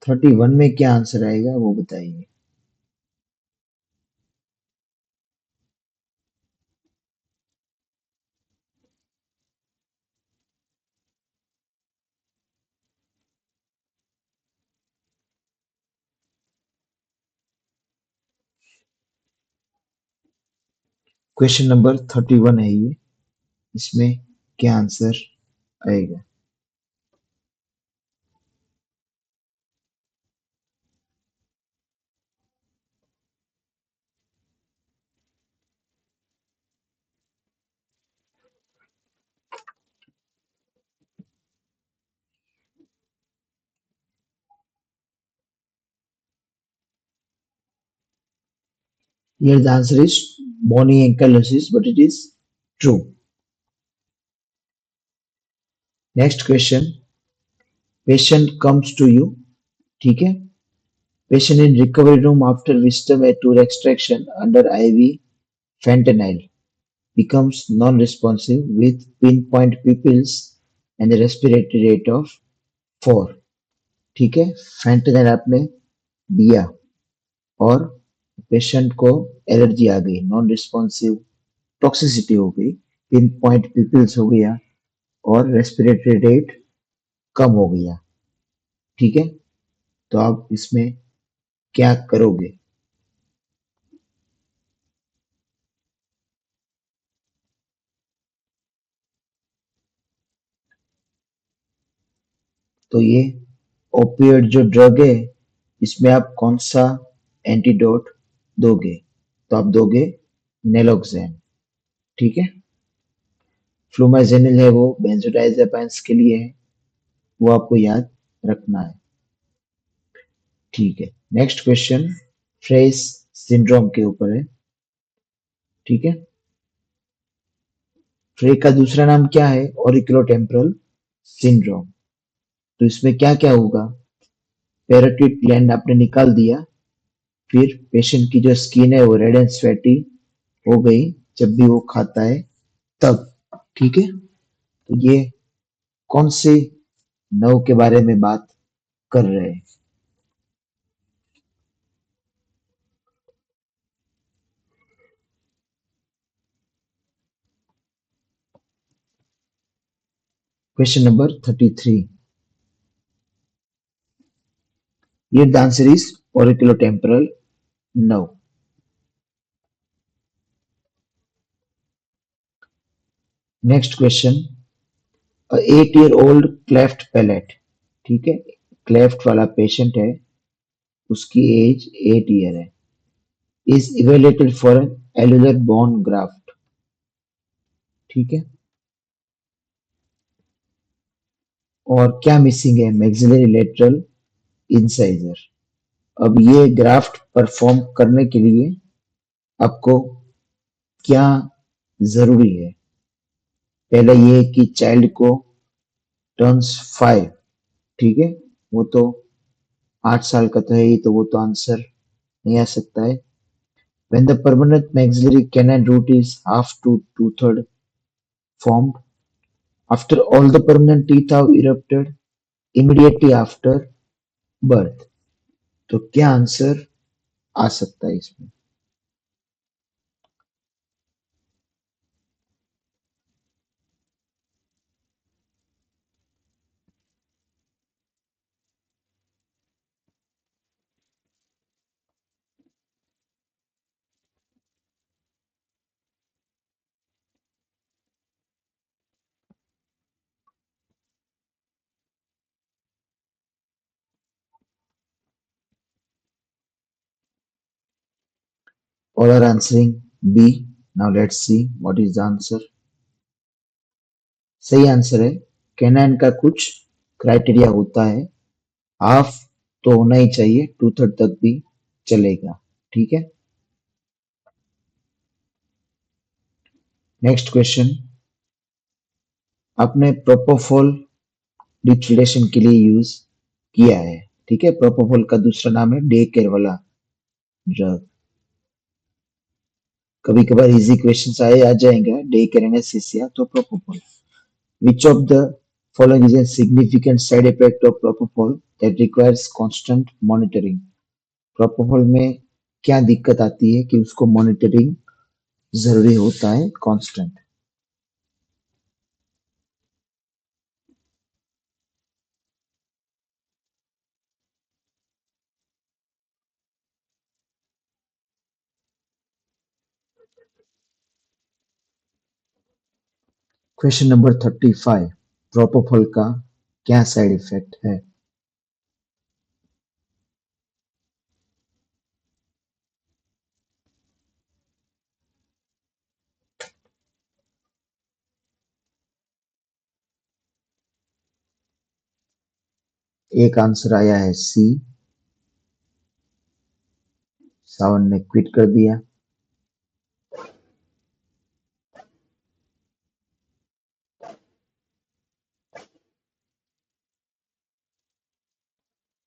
S1: 31 में क्या आंसर आएगा वो बताइए। क्वेश्चन नंबर 31 है ये, इसमें क्या आंसर आएगा। Here the answer is bony ankylosis, but it is true. Next question. Patient comes to you. ठीक है। Patient in recovery room after wisdom a tooth extraction under IV fentanyl becomes non-responsive with pinpoint pupils and a respiratory rate of 4। ठीक है। fentanyl आपने दिया और patient को allergy आ गई, non responsive toxicity हो गई, पिन पॉइंट पिपल्स हो गया और रेस्पिरेटरी रेट कम हो गया। ठीक है। तो आप इसमें क्या करोगे। तो ये ओपियोइड जो ड्रग है इसमें आप कौन सा एंटीडोट दोगे। तो आप दोगे नेलोक्सेन। ठीक है। फ्लूमाजेनिल है वो बेंजोडाइजेपाइंस के लिए है, वो आपको याद रखना है। ठीक है। नेक्स्ट क्वेश्चन फ्रेस सिंड्रोम के ऊपर है। ठीक है। फ्रे का दूसरा नाम क्या है, ऑरिकुलोटेम्पोरल सिंड्रोम। तो इसमें क्या क्या होगा, पैराटिड ग्लैंड आपने निकाल दिया, फिर पेशेंट की जो स्किन है वो रेड एंड स्वेटी हो गई जब भी वो खाता है तब। ठीक है। तो ये कौन से नर्व के बारे में बात कर रहे हैं। Question number 33। Here the answer is auriculotemporal nerve। Next question, 8-year-old cleft palate। ठीक है। क्लेफ्ट वाला पेशेंट है, उसकी एज 8 ईयर है, is evaluated for alveolar bone graft. ठीक है। और क्या मिसिंग है, मैक्सिलरी लेटरल इंसाइजर। अब ये ग्राफ्ट परफॉर्म करने के लिए आपको क्या जरूरी है। पहले ये कि चाइल्ड को टर्न्स 5। ठीक है। वो तो 8 साल का तो है ही, तो वो तो आंसर नहीं आ सकता है। When the permanent maxillary canine root is half to two-third formed, after all the permanent teeth have erupted, immediately after birth। तो क्या आंसर आ सकता है इसमें। All are answering B। Now let's see what is the answer। सही answer है, canine का कुछ criteria होता है, हाफ तो होना ही चाहिए, टू थर्ड तक भी चलेगा। ठीक है। नेक्स्ट क्वेश्चन, आपने प्रोपोफोल डिथिलेशन के लिए यूज किया है। ठीक है। प्रोपोफोल का दूसरा नाम है डे केयर वाला ड्रग। कभी कभार इजी क्वेश्चन आए आ जाएंगे, डे केयर एनेस्थीसिया तो propofol. Which of the Following is a significant side effect of propofol that requires constant monitoring. Propofol में क्या दिक्कत आती है कि उसको मॉनिटरिंग जरूरी होता है कांस्टेंट। क्वेश्चन नंबर 35, प्रोपोफॉल का क्या साइड इफेक्ट है? एक आंसर आया है सी, सावन ने क्विट कर दिया।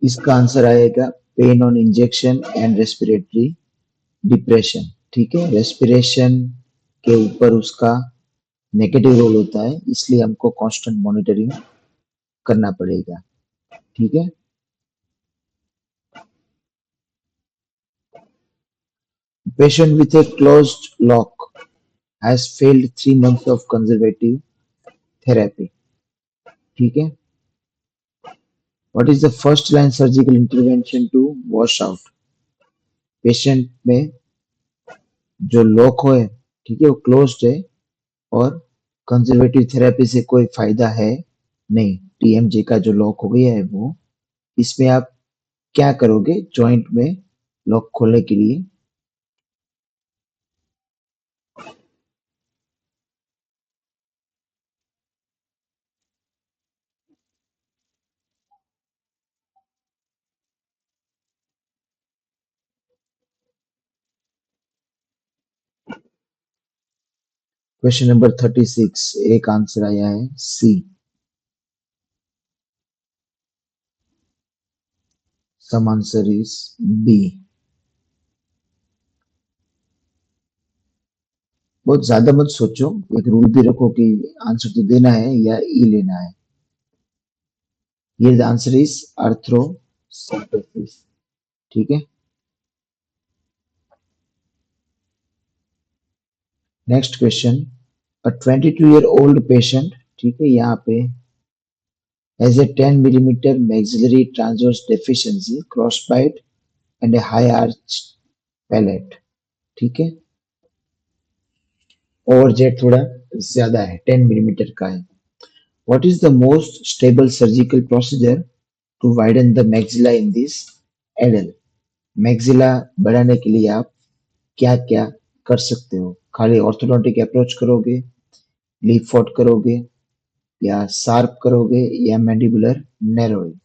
S1: इसका आंसर आएगा pain on injection and respiratory depression. ठीक है, रेस्पिरेशन के ऊपर उसका नेगेटिव रोल होता है, इसलिए हमको कांस्टेंट मॉनिटरिंग करना पड़ेगा। ठीक है, patient with a closed lock has failed 3 months of conservative therapy। ठीक है, what is the first line surgical intervention to wash out? Patient में जो लॉक हो है, ठीक है, वो क्लोज्ड है और कंजर्वेटिव थेरेपी से कोई फायदा है नहीं। टीएमजे का जो लॉक हो गया है वो, इसमें आप क्या करोगे जॉइंट में लॉक खोलने के लिए? क्वेश्चन नंबर 36, एक आंसर आया है सी, सम आंसर इज बी। बहुत ज्यादा मत सोचो, एक रूल भी रखो कि आंसर तो देना है या ई लेना है। ये द आंसर इज आर्थ्रोसिंथेसिस। ठीक है, नेक्स्ट क्वेश्चन, अ 22-year-old पेशेंट, ठीक है, यहाँ पे has a 10 mm maxillary transverse deficiency, crossbite and a high arch palate। ठीक है, ओवरजेट थोड़ा ज्यादा है, 10 mm का है। What is the most stable surgical procedure to widen the maxilla in this adult? Maxilla बढ़ाने के लिए आप क्या क्या कर सकते हो? खाली ऑर्थोडोंटिक अप्रोच करोगे, लीफोर्ट करोगे, या शार्प करोगे, या मैंडिबुलर नैरोइंग?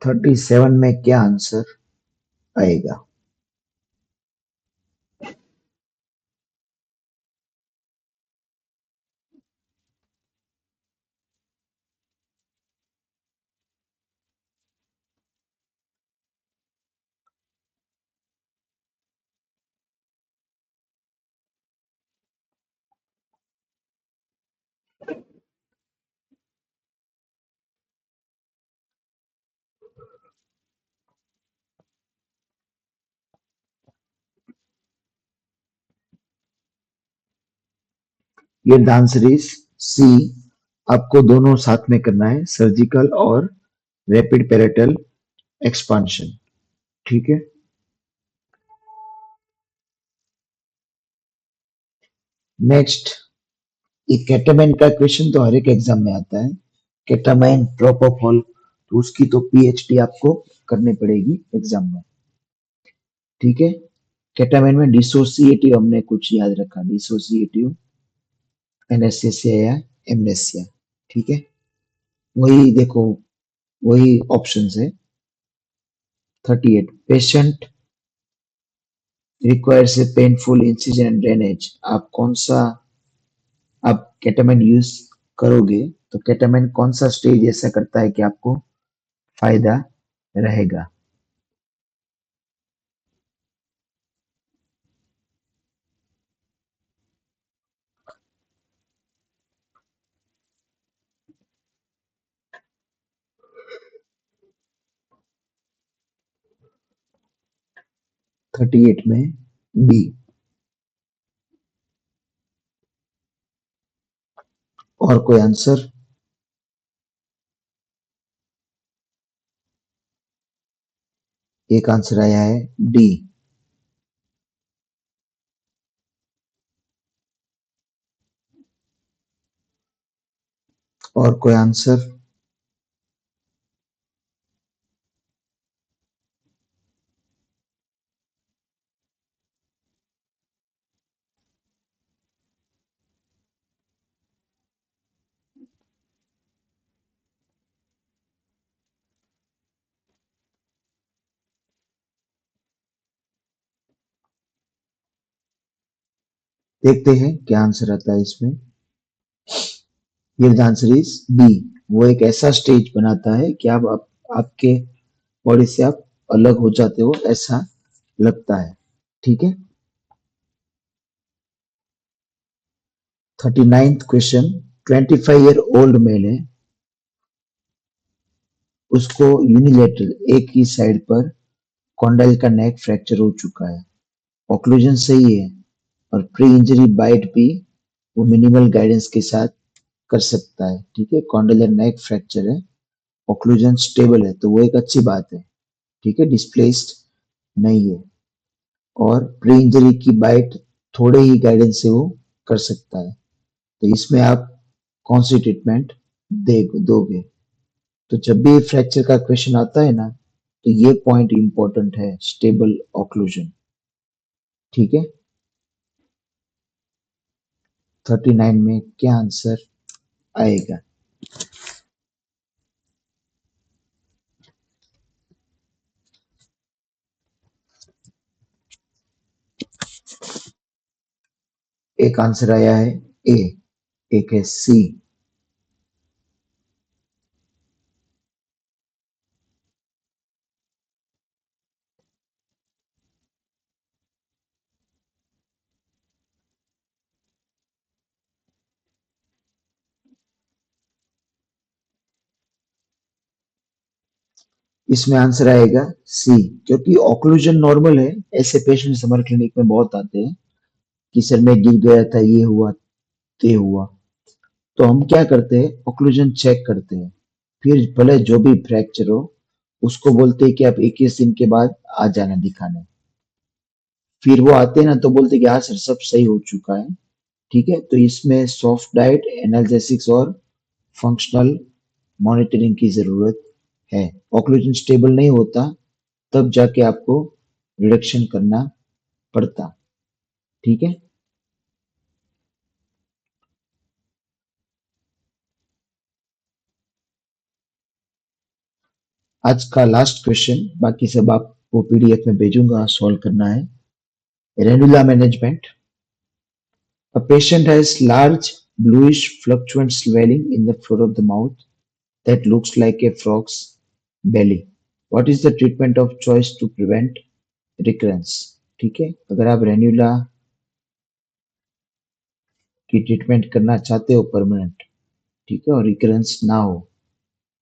S1: 37 में क्या आंसर आएगा? ये द आंसर इज सी, आपको दोनों साथ में करना है, सर्जिकल और रैपिड पैरेटल एक्सपांशन। ठीक है, नेक्स्ट, ये केटामाइन का क्वेश्चन तो हर एक एग्जाम में आता है। केटामाइन प्रोपोफॉल, तो उसकी तो पीएचडी आपको करनी पड़ेगी एग्जाम में। ठीक है, केटामिन में डिसोसिएटिव हमने कुछ याद रखा, डिसोसिएटिव एनेस्थेसिया या एमनेसिया। ठीक है, वही देखो, वही ऑप्शंस है। 38 patient requires a painful incision and drainage. आप कौन सा, आप केटामिन यूज करोगे तो केटामिन कौन सा स्टेज ऐसा करता है कि आपको फायदा रहेगा। 38 में बी। और कोई आंसर? एक आंसर आया है डी। और कोई आंसर? देखते हैं क्या आंसर आता है इसमें। ये आंसर इज बी। वो एक ऐसा स्टेज बनाता है कि आपके बॉडी से आप अलग हो जाते हो, ऐसा लगता है। ठीक है। 39th question. 25-year-old मेल है, उसको यूनिलेटरल एक ही साइड पर कॉन्डाइल का नेक फ्रैक्चर हो चुका है। ऑक्लूजन सही है और प्री इंजरी बाइट भी वो मिनिमल गाइडेंस के साथ कर सकता है। ठीक है, कॉन्डाइलर नेक फ्रैक्चर है, ऑक्लूजन स्टेबल है, तो वो एक अच्छी बात है। ठीक है, डिस्प्लेस्ड नहीं है और प्री इंजरी की बाइट थोड़े ही गाइडेंस से वो कर सकता है। तो इसमें आप कौन सी ट्रीटमेंट दे दोगे? तो जब भी फ्रैक्चर का क्वेश्चन आता है ना, तो ये पॉइंट इंपॉर्टेंट है, स्टेबल ऑक्लूजन। ठीक है। 39 में क्या आंसर आएगा? एक आंसर आया है ए, एक है सी। इसमें आंसर आएगा सी, क्योंकि ऑक्लूजन नॉर्मल है। ऐसे पेशेंट्स हमारे क्लिनिक में बहुत आते हैं कि सर मैं गिर गया था, ये हुआ, ते हुआ। तो हम क्या करते हैं, ऑक्लूजन चेक करते हैं, फिर भले जो भी फ्रैक्चर हो उसको बोलते हैं कि आप 21 दिन के बाद आ जाना दिखाने। फिर वो आते हैं ना तो बोलते हैं कि हाँ सर सब सही हो चुका है। ठीक है, तो इसमें सॉफ्ट डाइट, एनाल्जेसिक्स और फंक्शनल मॉनिटरिंग की जरूरत है। ऑक्लूजन स्टेबल नहीं होता तब जाके आपको रिडक्शन करना पड़ता। ठीक है। आज का लास्ट क्वेश्चन, बाकी सब आपको पीडीएफ में भेजूंगा, सॉल्व करना है। Ranula management. A patient has large bluish fluctuant swelling in the floor of the mouth that looks like a frog's belly. What is the treatment of choice to prevent recurrence? ठीक है, अगर आप रेन्यूला की treatment करना चाहते हो permanent, ठीक है, और रिकरेंस ना हो,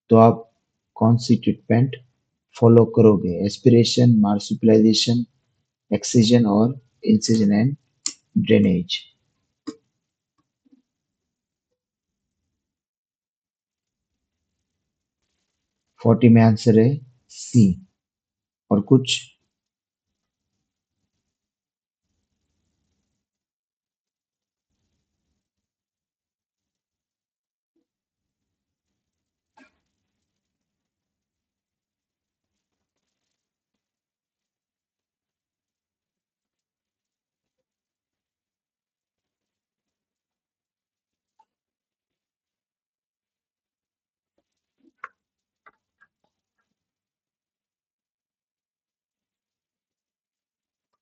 S1: तो आप कौन सी ट्रीटमेंट फॉलो करोगे? एस्पिरेशन, मार्सुपिलाइजेशन, एक्सिजन और इंसिजन एंड ड्रेनेज। 40 में आंसर है सी। और कुछ?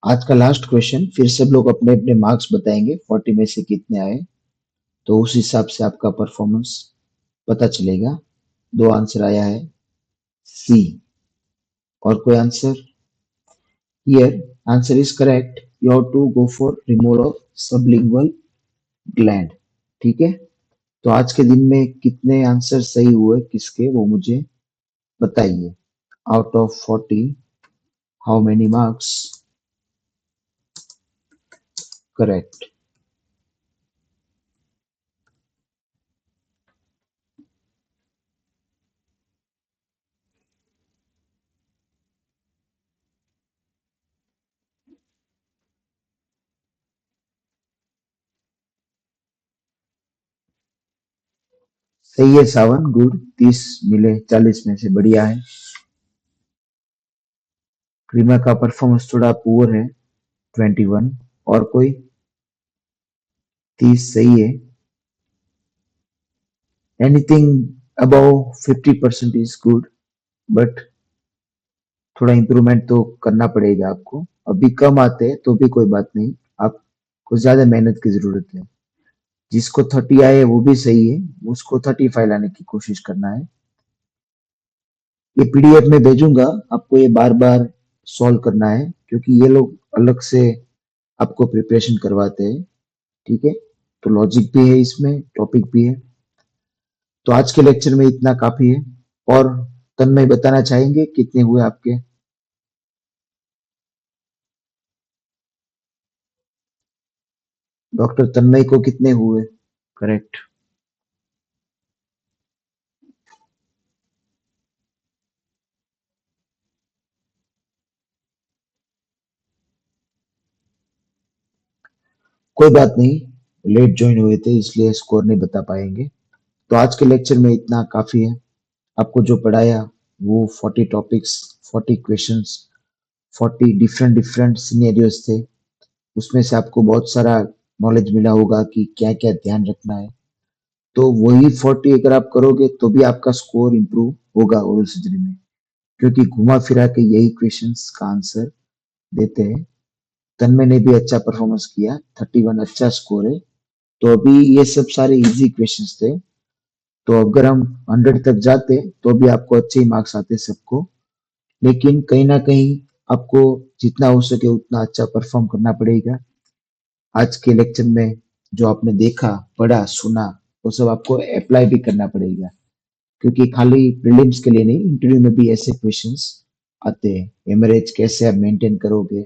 S1: आज का लास्ट क्वेश्चन, फिर सब लोग अपने अपने मार्क्स बताएंगे 40 में से कितने आए, तो उस हिसाब से आपका परफॉर्मेंस पता चलेगा। दो आंसर आया है सी। और कोई answer? Here answer is correct, you have to go for removal of sublingual gland. ठीक है, तो आज के दिन में कितने आंसर सही हुए किसके, वो मुझे बताइए। Out of 40 how many marks correct? सही है सावन, गुड। 30 मिले 40 में से, बढ़िया है। क्रीमा का परफॉर्मेंस थोड़ा पुअर है, 21। और कोई? 30 सही है। Anything above 50% is good, but थोड़ा इम्प्रूवमेंट तो करना पड़ेगा आपको। अभी कम आते हैं तो भी कोई बात नहीं, आपको ज्यादा मेहनत की जरूरत है। जिसको 30 आए वो भी सही है, उसको 35 लाने की कोशिश करना है। ये पीडीएफ में भेजूंगा आपको, ये बार बार सॉल्व करना है, क्योंकि ये लोग अलग से आपको प्रिपरेशन करवाते हैं। ठीक है, तो लॉजिक भी है इसमें, टॉपिक भी है। तो आज के लेक्चर में इतना काफी है। और तन्मय बताना चाहेंगे कितने हुए आपके? डॉक्टर तन्मय को कितने हुए? करेक्ट। कोई बात नहीं, लेट ज्वाइन हुए थे इसलिए स्कोर नहीं बता पाएंगे। तो आज के लेक्चर में इतना काफी है। आपको जो पढ़ाया वो 40 topics, 40 questions, 40 different different scenarios थे। उसमें से आपको बहुत सारा नॉलेज मिला होगा कि क्या क्या ध्यान रखना है। तो वही 40 अगर आप करोगे तो भी आपका स्कोर इंप्रूव होगा ओरल सर्जरी में, क्योंकि घुमा फिरा के यही क्वेश्चंस का आंसर देते हैं। तन्मय ने भी अच्छा परफॉर्मेंस किया, 31 अच्छा स्कोर है। तो अभी ये सब सारे इजी क्वेश्चंस थे। तो अगर हम 100 तक जाते तो भी आपको अच्छे ही मार्क्स आते सबको। लेकिन कहीं ना कहीं आपको जितना हो सके उतना अच्छा परफॉर्म करना पड़ेगा। आज के लेक्चर में जो आपने देखा, पढ़ा, सुना, वो सब आपको अप्लाई भी करना पड़ेगा, क्योंकि खाली प्रीलिम्स के लिए नहीं, इंटरव्यू में भी ऐसे क्वेश्चंस आते हैं। एवरेज कैसे आप मेंटेन करोगे,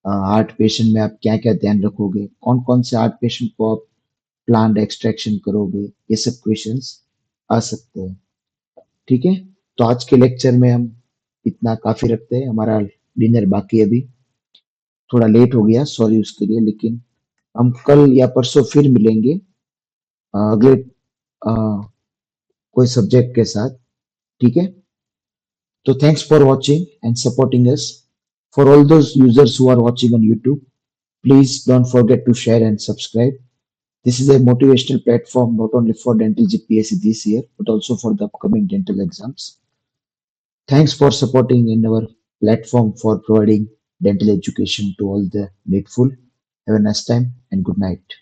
S1: हार्ट पेशेंट में आप क्या क्या ध्यान रखोगे, कौन कौन से हार्ट पेशेंट को आप प्लांट एक्सट्रैक्शन करोगे, ये सब क्वेश्चंस आ सकते हैं। ठीक है, तो आज के लेक्चर में हम इतना काफी रखते हैं। हमारा डिनर बाकी है अभी, थोड़ा लेट हो गया, सॉरी उसके लिए। लेकिन हम कल या परसों फिर मिलेंगे अगले कोई सब्जेक्ट के साथ। ठीक है, तो thanks for watching and supporting us. For all those users who are watching on YouTube, please don't forget to share and subscribe. This is a motivational platform not only for dental GPSC this year, but also for the upcoming dental exams. Thanks for supporting in our platform for providing dental education to all the needful. Have a nice time and good night.